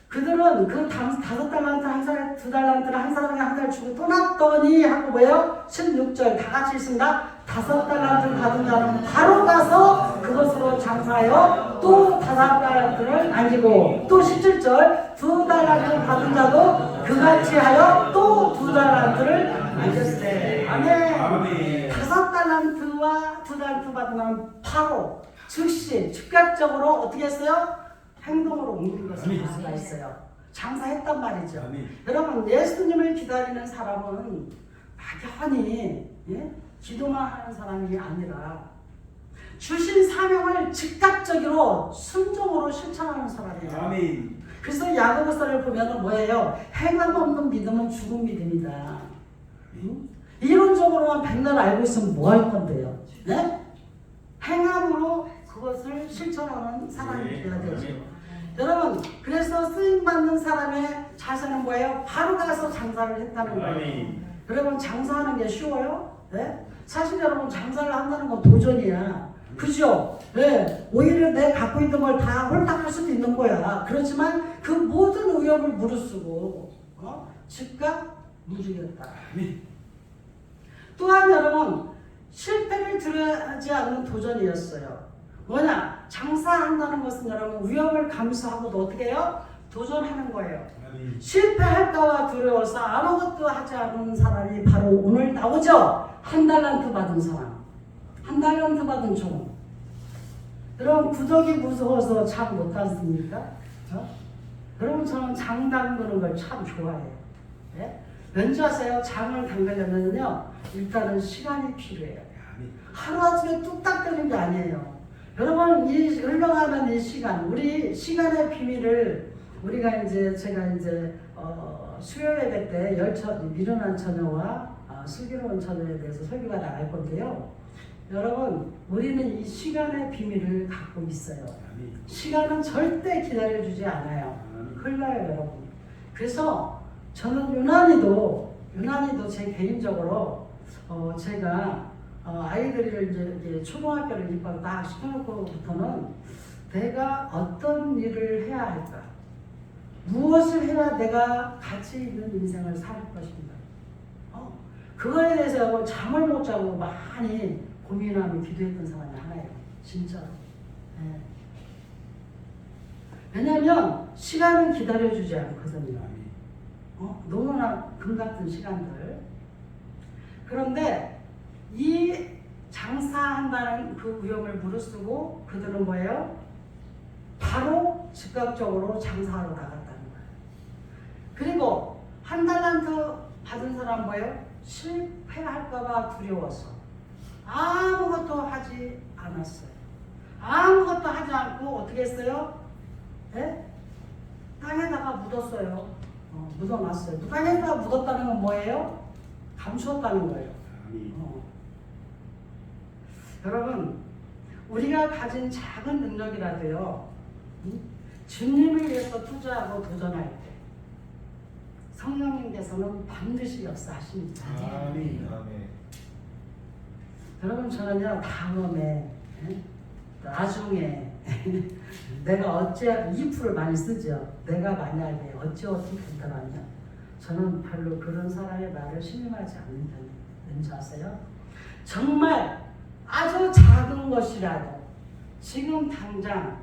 그들은 그 5달란트 한 사람에 2달란트를 한 사람에 한 달 주고 떠났더니 하고 뭐예요? 16절 다 같이 있습니다. 5달란트를 받은 자는 바로 가서 그것으로 장사하여 또 5달란트를 남기고 또 17절 2달란트를 받은 자도 그같이 하여 또 2달란트를 남겼으되 아멘. 5달란트와 2달란트 받은 자는 바로 즉시 즉각적으로 어떻게 했어요? 행동으로 옮긴 것을 볼 수가 있어요. 장사했단 말이죠. 아멘. 여러분 예수님을 기다리는 사람은 막연히 기도만 하는 사람이 아니라 주신 사명을 즉각적으로 순종으로 실천하는 사람이에요. 아멘. 그래서 야고보서를 보면 뭐예요? 행함 없는 믿음은 죽은 믿음이다. 이론적으로만 백날 알고 있으면 뭐 할 건데요? 네? 행함으로 그것을 실천하는 사람이 되어야 되죠. 여러분 그래서 쓰임받는 사람의 자세는 뭐예요? 바로 가서 장사를 했다는 거예요. 여러분 장사하는 게 쉬워요? 네? 사실 여러분 장사를 한다는 건 도전이야. 그죠? 네. 오히려 내가 갖고 있는 걸 다 홀딱 할 수도 있는 거야. 그렇지만 그 모든 위협을 무릅쓰고 즉각 움직였다. 또한 여러분 실패를 두려워하지 않는 도전이었어요. 뭐냐? 장사한다는 것은 여러분 위험을 감수하고도 어떻게 해요? 도전하는 거예요. 아멘. 실패할까봐 두려워서 아무것도 하지 않은 사람이 바로 오늘 나오죠. 한 달란트 받은 사람, 한 달란트 받은 종. 여러분 구덕이 무서워서 참 못 갔습니까? 여러분 저는 장 담그는 걸 참 좋아해요. 예? 왠지 아세요? 장을 담그려면요 일단은 시간이 필요해요. 아멘. 하루아침에 뚝딱 되는 게 아니에요. 여러분 이 흘러가는 이 시간, 우리 시간의 비밀을 우리가 이제 제가 이제 수요 예배 때 미련한 처녀와 슬기로운 처녀에 대해서 설교가 나갈 건데요. 여러분 우리는 이 시간의 비밀을 갖고 있어요. 아멘. 시간은 절대 기다려주지 않아요. 흘러요 여러분. 그래서 저는 유난히도 제 개인적으로 제가 아이들을 이제 초등학교를 입학 딱 시켜놓고부터는 내가 어떤 일을 해야 할까, 무엇을 해야 내가 가치 있는 인생을 살 것인가, 그거에 대해서 잠을 못 자고 많이 고민하며 기도했던 사람이 하나예요. 진짜로. 네. 왜냐하면 시간은 기다려주지 않거든요. 너무나 금같은 시간들. 그런데 이 장사한다는 그 위험을 무릅쓰고 그들은 뭐예요? 바로 즉각적으로 장사하러 나갔다는 거예요. 그리고 한 달란트 받은 사람 뭐예요? 실패할까봐 두려워서 아무것도 하지 않았어요. 아무것도 하지 않고 어떻게 했어요? 네? 땅에다가 묻었어요. 묻어놨어요. 땅에다가 묻었다는 건 뭐예요? 감추었다는 거예요. 여러분 우리가 가진 작은 능력이라도요 주님을 위해서 투자하고 도전할 때 성령님께서는 반드시 역사하십니다. 아멘. 여러분 저는요 다음에 나중에 내가 어째 if를 많이 쓰죠. 내가 만약에 어찌어찌 된다면 저는 별로 그런 사람의 말을 신임하지 않는 편이에요. 왠지 아세요? 정말 아주 작은 것이라도 지금 당장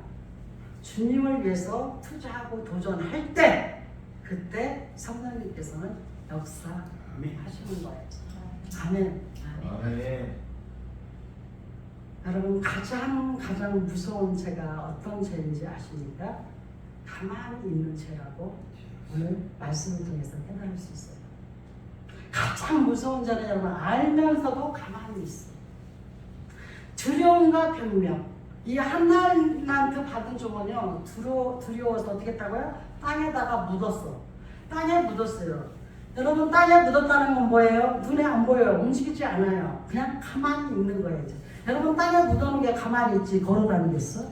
주님을 위해서 투자하고 도전할 때 그때 성령님께서는 역사하시는 거예요. 아멘. 아멘. 여러분 가장 무서운 죄가 어떤 죄인지 아십니까? 가만히 있는 죄라고 오늘 말씀을 통해서 깨달을 수 있어요. 가장 무서운 죄는 여러분 알면서도 가만히 있어요. 두려움과 변명. 이 한달란트 받은 종은요 두려워서 어떻게 했다고요? 땅에다가 묻었어. 땅에 묻었어요. 여러분 땅에 묻었다는 건 뭐예요? 눈에 안 보여요. 움직이지 않아요. 그냥 가만히 있는 거예요. 이제. 여러분 땅에 묻어놓은 게 가만히 있지 걸어다니겠어?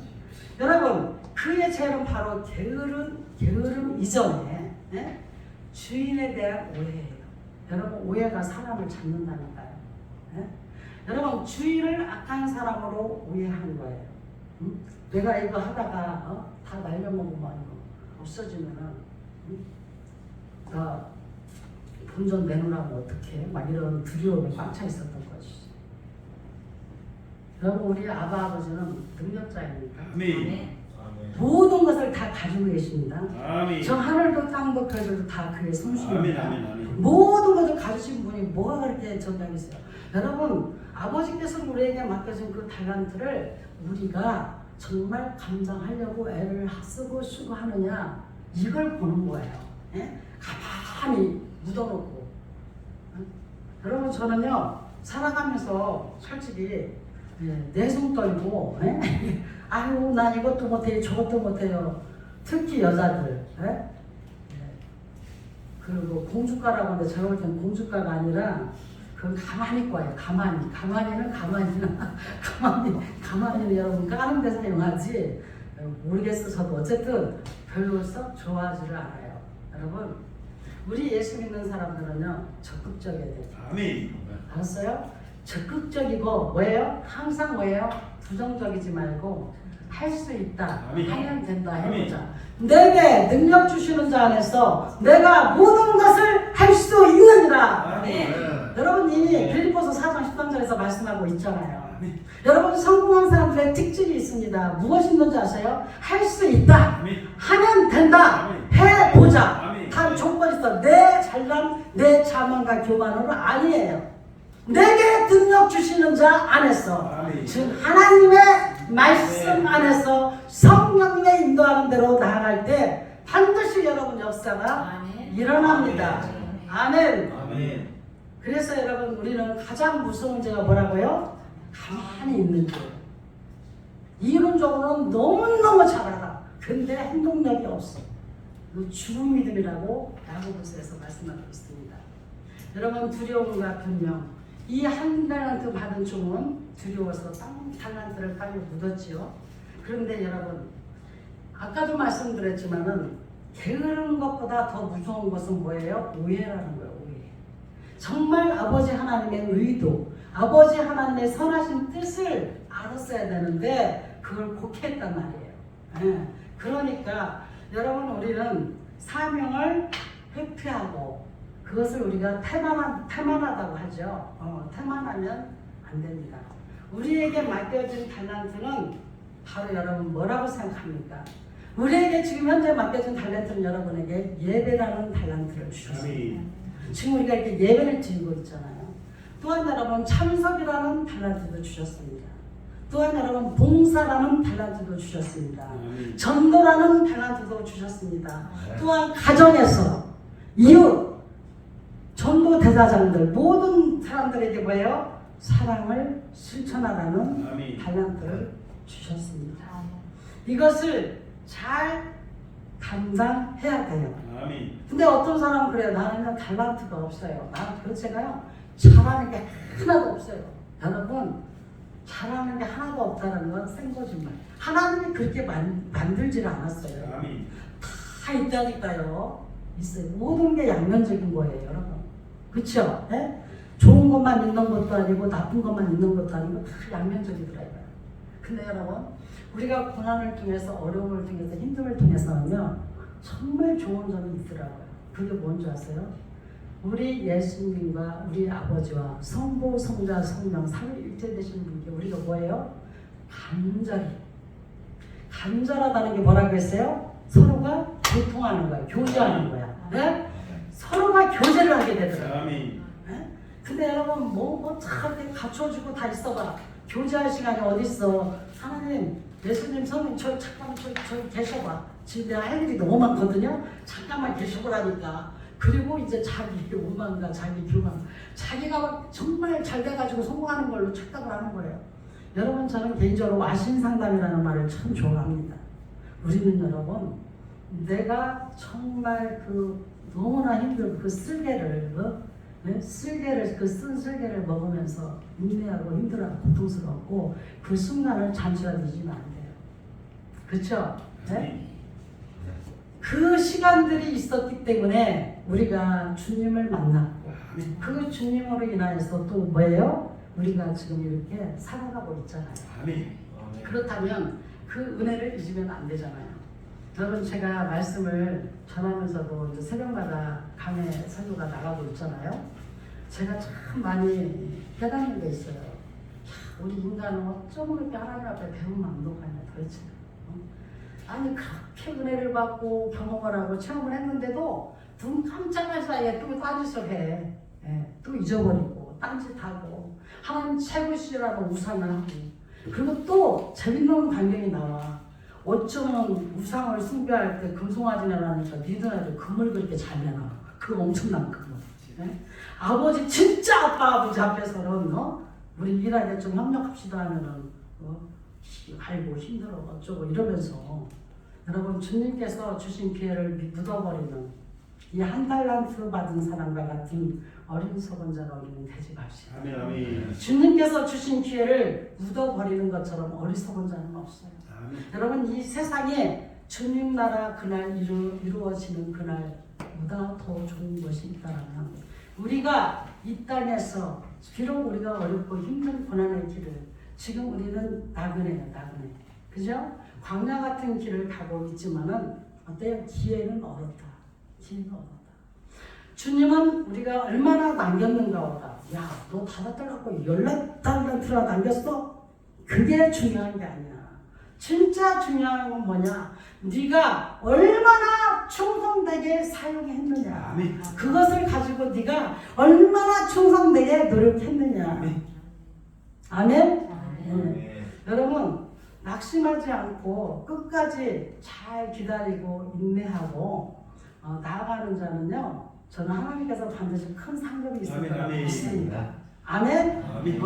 여러분 그의 죄는 바로 게으름 이전에 주인에 대한 오해예요. 여러분 오해가 사람을 잡는다니까요. 여러분 주인을 악한 사람으로 오해하는 거예요. 내가 이거 하다가 다 날려먹으면 없어지면은 나 본전 내놓으라면 어떡해? 막 이런 두려움이 꽉 차 있었던 것이죠. 여러분 우리 아버지는 능력자입니다. 아멘. 모든 것을 다 가지고 계십니다. 아멘. 저 하늘도 땅도 별들도 다 그의 아멘. 솜씨입니다. 아멘. 모든 것을 가지신 분이 뭐가 그렇게 전당했어요? 여러분 아버지께서 우리에게 맡겨준 그 달란트를 우리가 정말 감당하려고 애를 쓰고 수고하느냐 이걸 보는 거예요. 가만히 묻어놓고. 여러분 저는요 살아가면서 솔직히 내숭 떨고 아유 나 이것도 못해 저것도 못해요. 특히 여자들 그리고 공주가라고 하는데 제가 볼 때는 공주가가 아니라 그건 가만히 거예요. 가만히는 가만히는 여러분 까는 데 사용하지 모르겠어. 저도 어쨌든 별로 썩 좋아하지를 않아요. 여러분 우리 예수 믿는 사람들은요 적극적이어야 돼요. 아멘. 알았어요? 적극적이고 뭐예요? 항상 뭐예요? 부정적이지 말고 할 수 있다. 아멘. 하면 된다. 해보자. 아멘. 내게 능력 주시는 자 안에서 내가 모든 것을 할 수 있느니라. 아멘. 여러분 이미 빌립보서 4장 13절에서 말씀하고 있잖아요. 여러분 성공한 사람들의 특징이 있습니다. 무엇이 있는지 아세요? 할 수 있다. 아멘. 하면 된다. 아멘. 해보자. 아멘. 단 조건이 있어. 내 잘남, 내 자만과 교만으로 아니에요. 내게 능력 주시는 자 안에서, 아멘. 즉 하나님의 말씀 안에서 성령님의 인도하는 대로 나아갈 때 반드시 여러분 역사가 일어납니다. 아멘. 아멘. 그래서 여러분 우리는 가장 무서운 죄가 뭐라고요? 가만히 있는 죄. 이론적으로는 너무너무 잘 알아. 근데 행동력이 없어. 그 죽은 믿음이라고 야고보서에서 말씀하고 있습니다. 여러분 두려움과 변명. 이 한 달란트 받은 종은 두려워서 달란트를 땅에 묻었지요. 그런데 여러분 아까도 말씀드렸지만은 게으른 것보다 더 무서운 것은 뭐예요? 오해라는 거예요. 오해. 정말 아버지 하나님의 의도, 아버지 하나님의 선하신 뜻을 알았어야 되는데 그걸 곡해했단 말이에요. 예. 그러니까 여러분 우리는 사명을 회피하고 그것을 우리가 태만하다고 하죠. 태만하면 안 됩니다. 우리에게 맡겨진 달란트는 바로 여러분 뭐라고 생각합니까? 우리에게 지금 현재 맡겨진 달란트는 여러분에게 예배라는 달란트를 주셨습니다. 아멘. 지금 우리가 이렇게 예배를 드리고 있잖아요. 또한 여러분 참석이라는 달란트도 주셨습니다. 또한 여러분 봉사라는 달란트도 주셨습니다. 아멘. 전도라는 달란트도 주셨습니다. 또한 가정에서 이웃, 전도 대사장들 모든 사람들에게 뭐예요? 사랑을 실천하라는 아멘. 달란트를 주셨습니다. 이것을 잘 감당해야 돼요. 아멘. 근데 어떤 사람은 그래요. 나는 달란트가 없어요. 나는 도대체가요 잘하는 게 하나도 없어요. 여러분 잘하는 게 하나도 없다는 건 생거짓말. 하나님이 그렇게 만들지를 않았어요. 아멘. 다 있다니까요. 있어요. 모든 게 양면적인 거예요, 여러분. 그렇죠? 네? 좋은 것만 있는 것도 아니고 나쁜 것만 있는 것도 아니고 다 양면적이더라고요. 근데 여러분 우리가 고난을 통해서 어려움을 통해서 힘듦을 통해서는요 정말 좋은 점이 있더라고요. 그게 뭔지 아세요? 우리 예수님과 우리 아버지와 성부, 성자, 성령 삼위일체 되신 분께 우리가 뭐예요? 간절하다는 게 뭐라고 했어요? 서로가 교통하는 거야. 교제하는 거야. 네? 서로가 교제를 하게 되더라고요. 아멘. 네? 근데 여러분 뭐 착하게 갖춰주고 다 있어봐. 교제할 시간이 어디 있어? 하나님, 예수님, 성령 잠깐만 저기 계셔봐. 지금 내가 할 일이 너무 많거든요. 잠깐만 계셔보라니까. 그리고 이제 자기 오만과 자기 교만, 자기가 막 정말 잘 돼가지고 성공하는 걸로 착각을 하는 거예요. 여러분 저는 개인적으로 와신상담이라는 말을 참 좋아합니다. 우리는 여러분 내가 정말 그 너무나 힘든 그 쓸개를 그 쓴 쓸개를 먹으면서 인내하고 힘들어하고 고통스럽고 그 순간을 잠시라도 잊으면 안 돼요. 그렇죠? 네? 그 시간들이 있었기 때문에 우리가 주님을 만났고 그 주님으로 인하여서 또 뭐예요? 우리가 지금 이렇게 살아가고 있잖아요. 아멘. 그렇다면 그 은혜를 잊으면 안 되잖아요. 여러분 제가 말씀을 전하면서도 이제 새벽마다 강의 설교가 나가고 있잖아요. 제가 참 많이 깨닫는 게 있어요. 우리 인간은 어쩜 그렇게 하나님 앞에 배우면 안 녹아냐 도대체. 아니 그렇게 은혜를 받고 경험을 하고 체험을 했는데도 눈 깜짝할 사이에 또 딴짓을 해. 또 잊어버리고 딴짓하고 하나님 최고시라고 우상을 하고 그리고 또 재밌는 광경이 나와. 어쩌면 우상을 숭배할 때 금송아지를 하니까 니들아들 금을 그렇게 잘 내놔. 그 엄청난 금을. 아버지 진짜 아버지 앞에서는 우리 일하게 좀 협력합시다 하면은 아이고 힘들어 어쩌고 이러면서 여러분 주님께서 주신 기회를 묻어버리는 이 한 달란트 받은 사람과 같은 어리석은 자가 우리는 되지 맙시다. 아멘. 아멘. 주님께서 주신 기회를 묻어버리는 것처럼 어리석은 자는 없어요. 아멘. 여러분 이 세상에 주님 나라 그날 이루어지는 그날보다 더 좋은 것이 있다면 우리가 이 땅에서 비록 우리가 어렵고 힘든 고난의 길을 지금 우리는 나그네예요. 나그네. 그죠? 광야 같은 길을 가고 있지만은 어때요? 기회는 얼었다. 기회는 얼었다. 주님은 우리가 얼마나 남겼는가보다 야, 너 5달 갖고 14달란트나 남겼어? 그게 중요한 게 아니야. 진짜 중요한 건 뭐냐? 네가 얼마나 충성되게 사용했느냐. 아멘. 그것을 가지고 네가 얼마나 충성되게 노력했느냐. 아멘? 네. 여러분 낙심하지 않고 끝까지 잘 기다리고 인내하고 나아가는 자는요, 저는 하나님께서 반드시 큰 상급이 있을 아멘, 거라고 아멘. 믿습니다. 아멘? 아멘.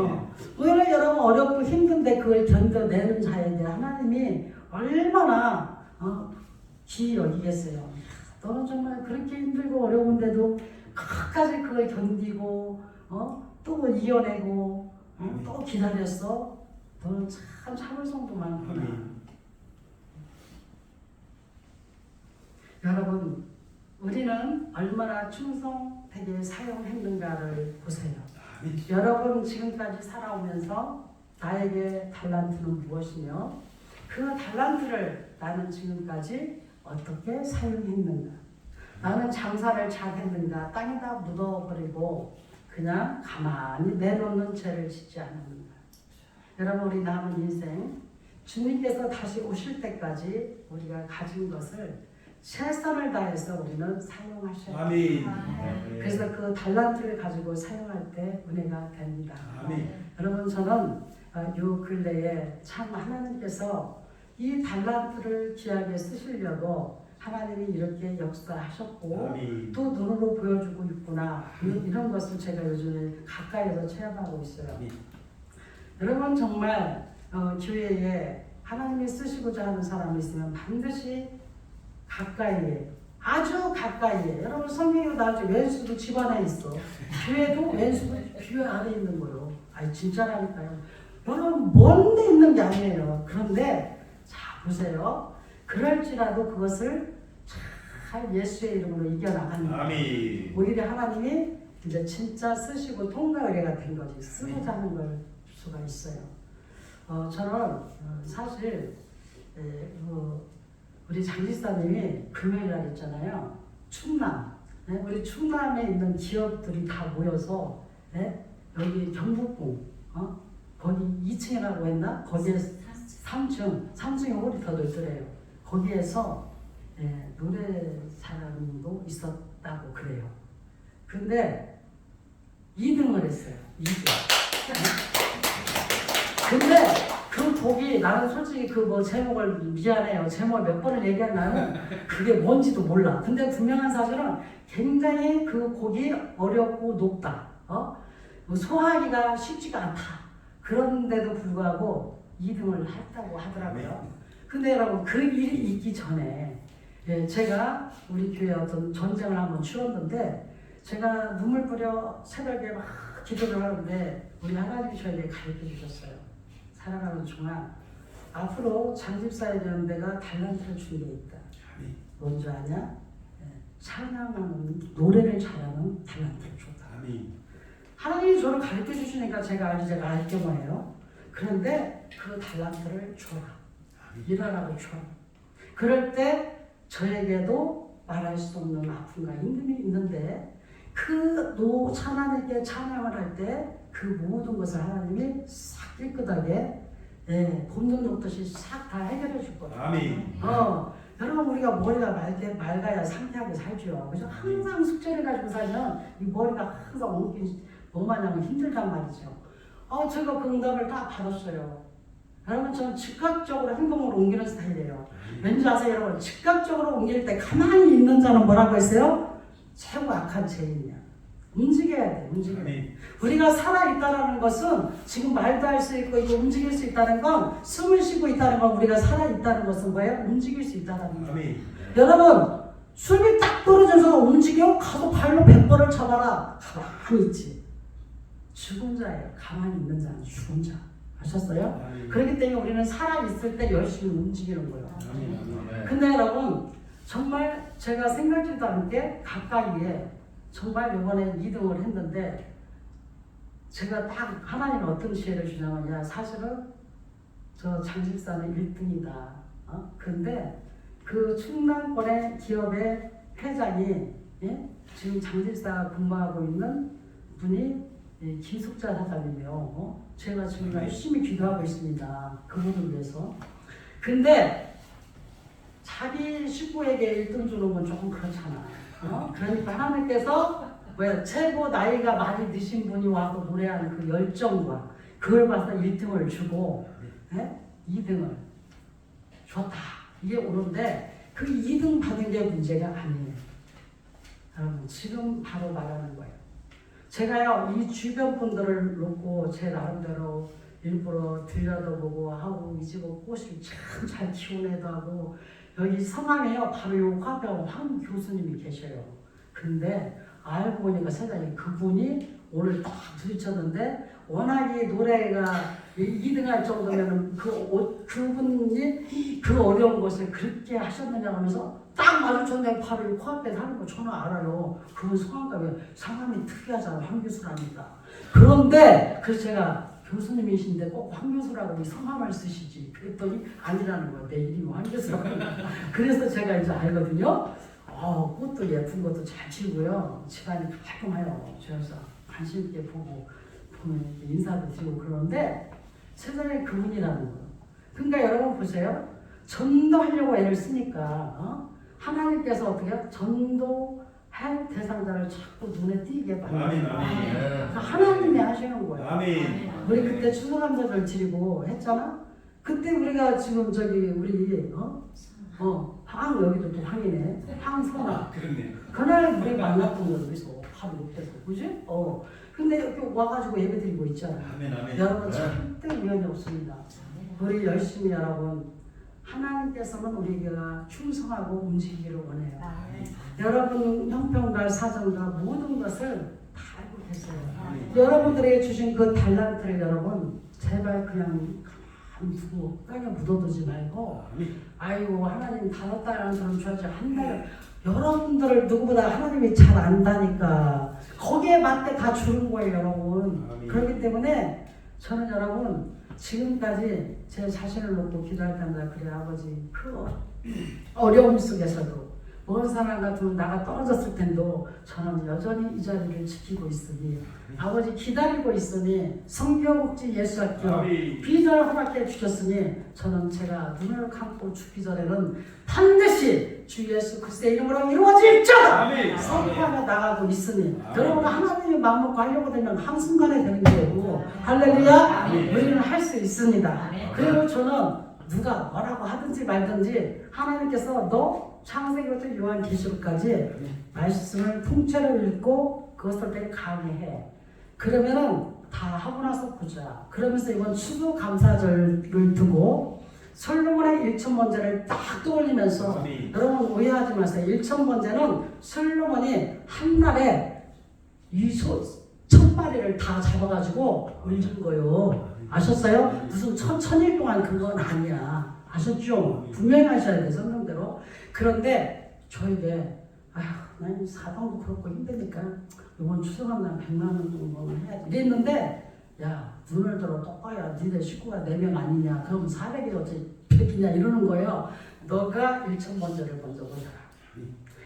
오히려 여러분 어렵고 힘든데 그걸 견뎌내는 자에게 하나님이 얼마나 기이 여기겠어요. 너는 정말 그렇게 힘들고 어려운데도 끝까지 그걸 견디고 또 이겨내고 또 기다렸어. 너는 참 참을성도 많구나. 아멘. 여러분 우리는 얼마나 충성되게 사용했는가를 보세요. 아멘. 여러분 지금까지 살아오면서 나에게 달란트는 무엇이며 그 달란트를 나는 지금까지 어떻게 사용했는가. 나는 장사를 잘했는가. 땅에다 묻어버리고 그냥 가만히 내놓는 죄를 짓지 않았는가. 여러분 우리 남은 인생 주님께서 다시 오실 때까지 우리가 가진 것을 최선을 다해서 우리는 사용하셔야 아멘. 됩니다. 아멘. 그래서 그 달란트를 가지고 사용할 때 은혜가 됩니다. 아멘. 여러분 저는 요 근래에 참 하나님께서 이 달란트를 귀하게 쓰시려고 하나님이 이렇게 역사하셨고 아멘. 또 눈으로 보여주고 있구나. 이런 것을 제가 요즘에 가까이서 체험하고 있어요. 아멘. 여러분 정말 교회에 하나님이 쓰시고자 하는 사람이 있으면 반드시 가까이에, 아주 가까이에. 여러분 성경에 나오죠. 왼수도 집 안에 있어. 교회도 왼수도 교회 안에 있는 거요. 아니 진짜라니까요. 여러분 먼데 있는 게 아니에요. 그런데 자 보세요. 그럴지라도 그것을 잘 예수의 이름으로 이겨나가는 거예요. 아멘. 오히려 하나님이 이제 진짜 쓰시고 통과 의뢰가 된 거지. 쓰고자 하는 걸 수가 있어요. 저는 사실 우리 장지사님이 금요일 날 있잖아요. 충남. 우리 충남에 있는 기업들이 다 모여서 여기 경북궁 거기 2층이라고 했나? 거기에 3층에 홀이 더 넓더래요. 거기에서 노래 사람도 있었다고 그래요. 근데 2등을 했어요. 2등. 근데 그 곡이 나는 솔직히 그 뭐 제목을 미안해요. 제목을 몇 번을 얘기했나는 그게 뭔지도 몰라. 근데 분명한 사실은 굉장히 그 곡이 어렵고 높다. 소화하기가 쉽지가 않다. 그런데도 불구하고 2등을 했다고 하더라고요. 근데 여러분 그 일이 있기 전에 제가 우리 교회 어떤 전쟁을 한번 치렀는데 제가 눈물 뿌려 새벽에 막 기도를 하는데 우리 하나님이 저에게 가르쳐 주셨어요. 살아가는 동안 앞으로 장집사에 되는 데가 달란트를 준 게 있다. 뭔지 아냐? 찬양하는 노래를 잘하는 달란트를 줬다. 아멘. 하나님이 저를 가르쳐 주시니까 제가 알게 뭐예요. 그런데 그 달란트를 줘라. 일하라고 줘라. 그럴 때 저에게도 말할 수 없는 아픔과 힘듦이 있는데 하나님께 찬양을 할 때 그 모든 것을 하나님이 싹 깨끗하게 곰눈 녹듯이 싹 다 해결해 줄 거예요. 아멘. 여러분 우리가 머리가 맑아야 상쾌하게 살죠. 그래서 항상 숙제를 가지고 살면 이 머리가 항상 옮긴 뭐마냥 힘들단 말이죠. 제가 그 응답을 다 받았어요. 여러분 저는 즉각적으로 행동을 옮기는 스타일이에요. 왠지 아세요 여러분? 즉각적으로 옮길 때 가만히 있는 자는 뭐라고 했어요? 최고 악한 죄인이야. 움직여야 돼. 움직여야 돼. 우리가 살아있다는 것은 지금 말도 할 수 있고 움직일 수 있다는 건 숨을 쉬고 있다는 건 우리가 살아있다는 것은 뭐예요? 움직일 수 있다는 거예요. 여러분 숨이 딱 떨어져서 움직여? 가서 발로 100번을 잡아라. 가만히 있지. 죽은 자예요. 가만히 있는 자는 죽은 자. 아셨어요? 그렇기 때문에 우리는 살아있을 때 열심히 움직이는 거예요. 근데 여러분 정말 제가 생각지도 않게 가까이에 정말 이번에 2등을 했는데 제가 딱 하나님이 어떤 지혜를 주냐면 야 사실은 저 장집사는 1등이다. 근데 그 충남권의 기업의 회장이 예? 지금 장질사 근무하고 있는 분이 김숙자 사장이며 제가 지금 열심히 기도하고 있습니다. 그분을 위해서. 근데 자기 식구에게 1등 주는 건 조금 그렇잖아. 그러니까 하나님께서 왜 최고 나이가 많이 드신 분이 와서 노래하는 그 열정과 그걸 봐서 1등을 주고 2등을 줬다. 이게 옳은데 그 2등 받은 게 문제가 아니에요. 여러분 지금 바로 말하는 거예요. 제가요 이 주변 분들을 놓고 제 나름대로 일부러 들여다보고 하고 이 집은 꽃을 참 잘 키운 애도 하고 여기 성함에요 바로 요 화병 황 교수님이 계셔요. 근데 알고 보니까 세상에 그분이 오늘 딱 부딪혔는데 워낙에 노래가 2등할 정도면은 그분이 그 어려운 것을 그렇게 하셨느냐 하면서 딱 마주쳤는데 바로 이 코앞에 사는 거 저는 알아요. 그분 성함이 성함이 특이하잖아. 황 교수라니까. 그런데 그래서 제가 교수님이신데 꼭 황 교수라고 성함을 쓰시지. 그랬더니 아니라는 거예요. 내 이름이 황 교수라고. 그래서 제가 이제 알거든요. 꽃도 예쁜 것도 잘 키우고요. 집안이 깔끔해요. 그래서 관심 있게 보면 이렇게 인사도 드리고 그러는데 세상에 그분이라는 거예요. 그러니까 여러분 보세요. 전도하려고 애를 쓰니까 하나님께서 어떻게 전도할 대상자를 자꾸 눈에 띄게 만들어요. 그러니까 하나님이 하시는 거예요. 아멘. 우리 그때 추수감사절 드리고 했잖아. 그때 우리가 지금 우리 황 여기도 또 황이네. 황선아. 그렇네. 그날 우리 만났던 거 여기서 바로 옆에서 그지? 근데 여기 와가지고 예배 드리고 있잖아. 아멘. 아멘. 여러분 절대 우연이 없습니다. 우리 열심히 여러분 하나님께서는 우리가 충성하고 움직이기를 원해요. 여러분 형편과 사정과 모든 것을 다 알고 계세요. 여러분들에게 주신 그 달란트를 여러분 제발 그냥 가만히 두고 땅에 묻어두지 말고 아이고 하나님 5달란트는 줘야지 한 달 여러분들을 누구보다 하나님이 잘 안다니까 거기에 맞게 다 주는 거예요 여러분. 그렇기 때문에 저는 여러분 지금까지 제 자신을 놓고 기도할 때마다 그래 아버지 그 어려움 속에서도 먼 사람 같으면 나가 떨어졌을 텐데도 저는 여전히 이 자리를 지키고 있으니 아버지 기다리고 있으니 성교복지 예수학교 비전을 허락해 주셨으니 저는 제가 눈을 감고 죽기 전에는 반드시 주 예수 그리스도의 이름으로 이루어질 줄 선포하며 나가고 있으니 여러분 하나님이 마음먹고 하려고 되면 한순간에 되는 거고 할렐루야 우리는 할 수 있습니다. 그리고 저는 누가 뭐라고 하든지 말든지 하나님께서 너 창세기부터 요한계시록까지 말씀을 통째로 읽고 그것을 되게 강의해. 그러면은 다 하고 나서 보자. 그러면서 이번 추수감사절을 두고 솔로몬의 1,000번제를 딱 떠올리면서 여러분 오해하지 마세요. 1,000번제는 솔로몬이 한 달에 이 소 1,000마리를 다 잡아가지고 올린 거예요. 아셨어요? 무슨 천일 동안 그건 아니야. 아셨죠? 분명히 하셔야 돼 성경대로. 그런데 저에게 난 사방도 그렇고 힘드니까 이번 추석은 난 100만 원 정도는 해야지 이랬는데 야 눈을 들어 똑바야 니네 식구가 4명 아니냐 그럼 400이 어찌 100이냐 이러는 거예요. 너가 1,000번째를 먼저 보자.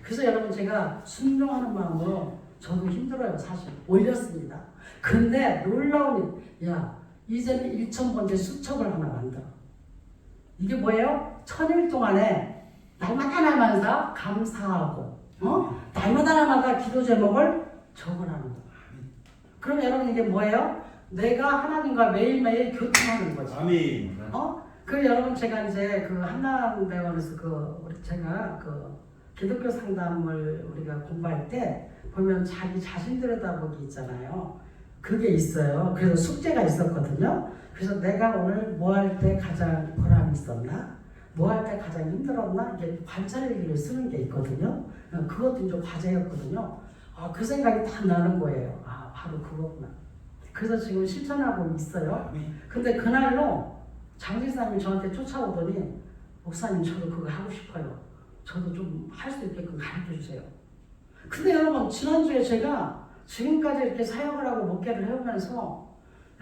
그래서 여러분 제가 순종하는 마음으로 저도 힘들어요 사실 올렸습니다. 근데 놀라운 이제는 1,000번째 수첩을 하나 만들어. 이게 뭐예요? 1000일 동안에 날마다 감사하고 날마다 기도 제목을 적어라는 거예요. 그럼 여러분 이게 뭐예요? 내가 하나님과 매일매일 교통하는 거죠. 아멘. 그 여러분 제가 이제 그 한남대원에서 제가 기독교 상담을 우리가 공부할 때 보면 자기 자신 들여다보기 있잖아요. 그게 있어요. 그래서 숙제가 있었거든요. 그래서 내가 오늘 뭐 할 때 가장 보람이 있었나? 뭐 할 때 가장 힘들었나? 이게 관찰일기를 쓰는 게 있거든요. 그것도 이제 과제였거든요. 그 생각이 딱 나는 거예요. 바로 그거구나. 그래서 지금 실천하고 있어요. 근데 그날로 장지사님이 저한테 쫓아오더니 목사님 저도 그거 하고 싶어요. 저도 좀 할 수 있게끔 가르쳐 주세요. 근데 여러분 지난주에 제가 지금까지 이렇게 사역을 하고 목회를 해오면서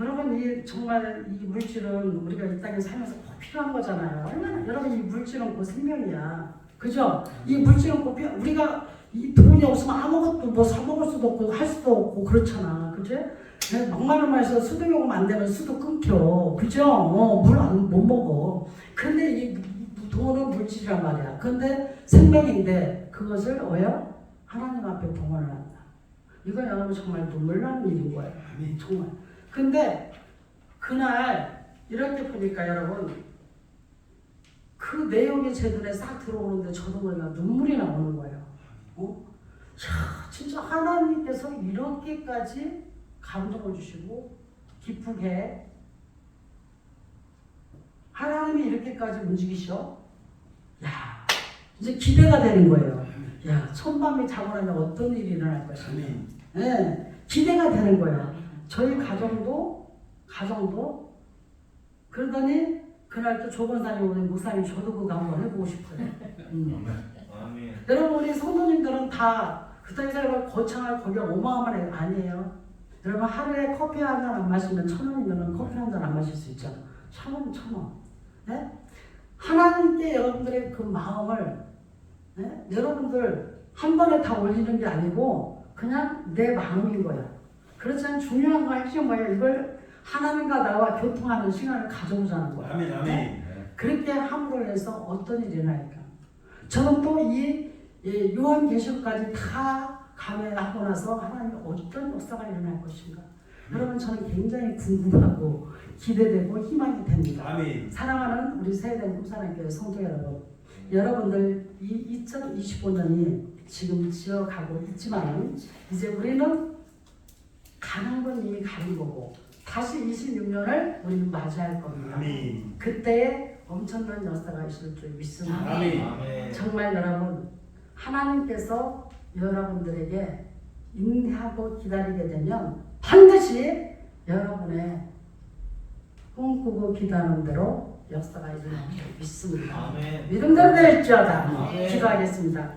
여러분 정말 이 물질은 우리가 이 땅에 살면서 꼭 필요한 거잖아요. 얼마나 여러분 이 물질은 곧 생명이야. 그죠? 이 물질은 꼭 우리가 이 돈이 없으면 아무것도 뭐 사 먹을 수도 없고 할 수도 없고 그렇잖아, 그지? 막말로 말해서 수도 요금 안 되면 수도 끊겨, 그죠? 물 못 먹어. 근데 이 돈은 물질이란 말이야. 근데 생명인데 그것을 하나님 앞에 봉헌을 한다. 이거 여러분 정말 눈물 나는 일인 거예요. 정말. 근데 그날 이렇게 보니까 여러분 그 내용이 제 눈에 싹 들어오는데 저도 모르게 눈물이 나오는 거예요. 야, 진짜 하나님께서 이렇게까지 감동을 주시고 기쁘게 하나님이 이렇게까지 움직이셔. 야, 이제 기대가 되는 거예요. 야, 첫밤에 자고 나면 어떤 일이 일어날 것인가. 네, 기대가 되는 거야. 저희 가정도 그러더니 그날 또 조건사님 오는 목사님 저도 그거 한번 해보고 싶어요. 아멘. 여러분 우리 성도님들은 다 그때 살고 거창할 거기 어마어마한 애 아니에요. 여러분 하루에 커피 한 잔 안 마시면 1,000원이면 커피 한 잔 안 마실 수 있잖아. 1,000원, 1,000원. 네? 하나님께 여러분들의 그 마음을 여러분들 한 번에 다 올리는 게 아니고 그냥 내 마음인 거야. 그렇지만 중요한 거 핵심 뭐야? 이걸 하나님과 나와 교통하는 시간을 가져오자는 거야. 아멘. 아멘. 그렇게 함으로 해서 어떤 일이 일어날까? 저는 또 이 요한계시록까지 다 감회하고 나서 하나님이 어떤 역사가 일어날 것인가? 여러분 저는 굉장히 궁금하고 기대되고 희망이 됩니다. 아멘. 사랑하는 우리 세대된 꿈사랑교회 성도 여러분, 여러분들 이 2025년이 지금 지어가고 있지만 이제 우리는 가는 건 이미 가는 거고 다시 26년을 우리는 맞이할 겁니다. 아멘. 그때에 엄청난 역사가 있을 줄 믿습니다. 아멘. 정말 여러분 하나님께서 여러분들에게 인내하고 기다리게 되면 반드시 여러분의 꿈꾸고 기도하는 대로 역사가 일어날 줄 믿습니다. 아멘. 믿음대로 될지어다. 아멘. 기도하겠습니다.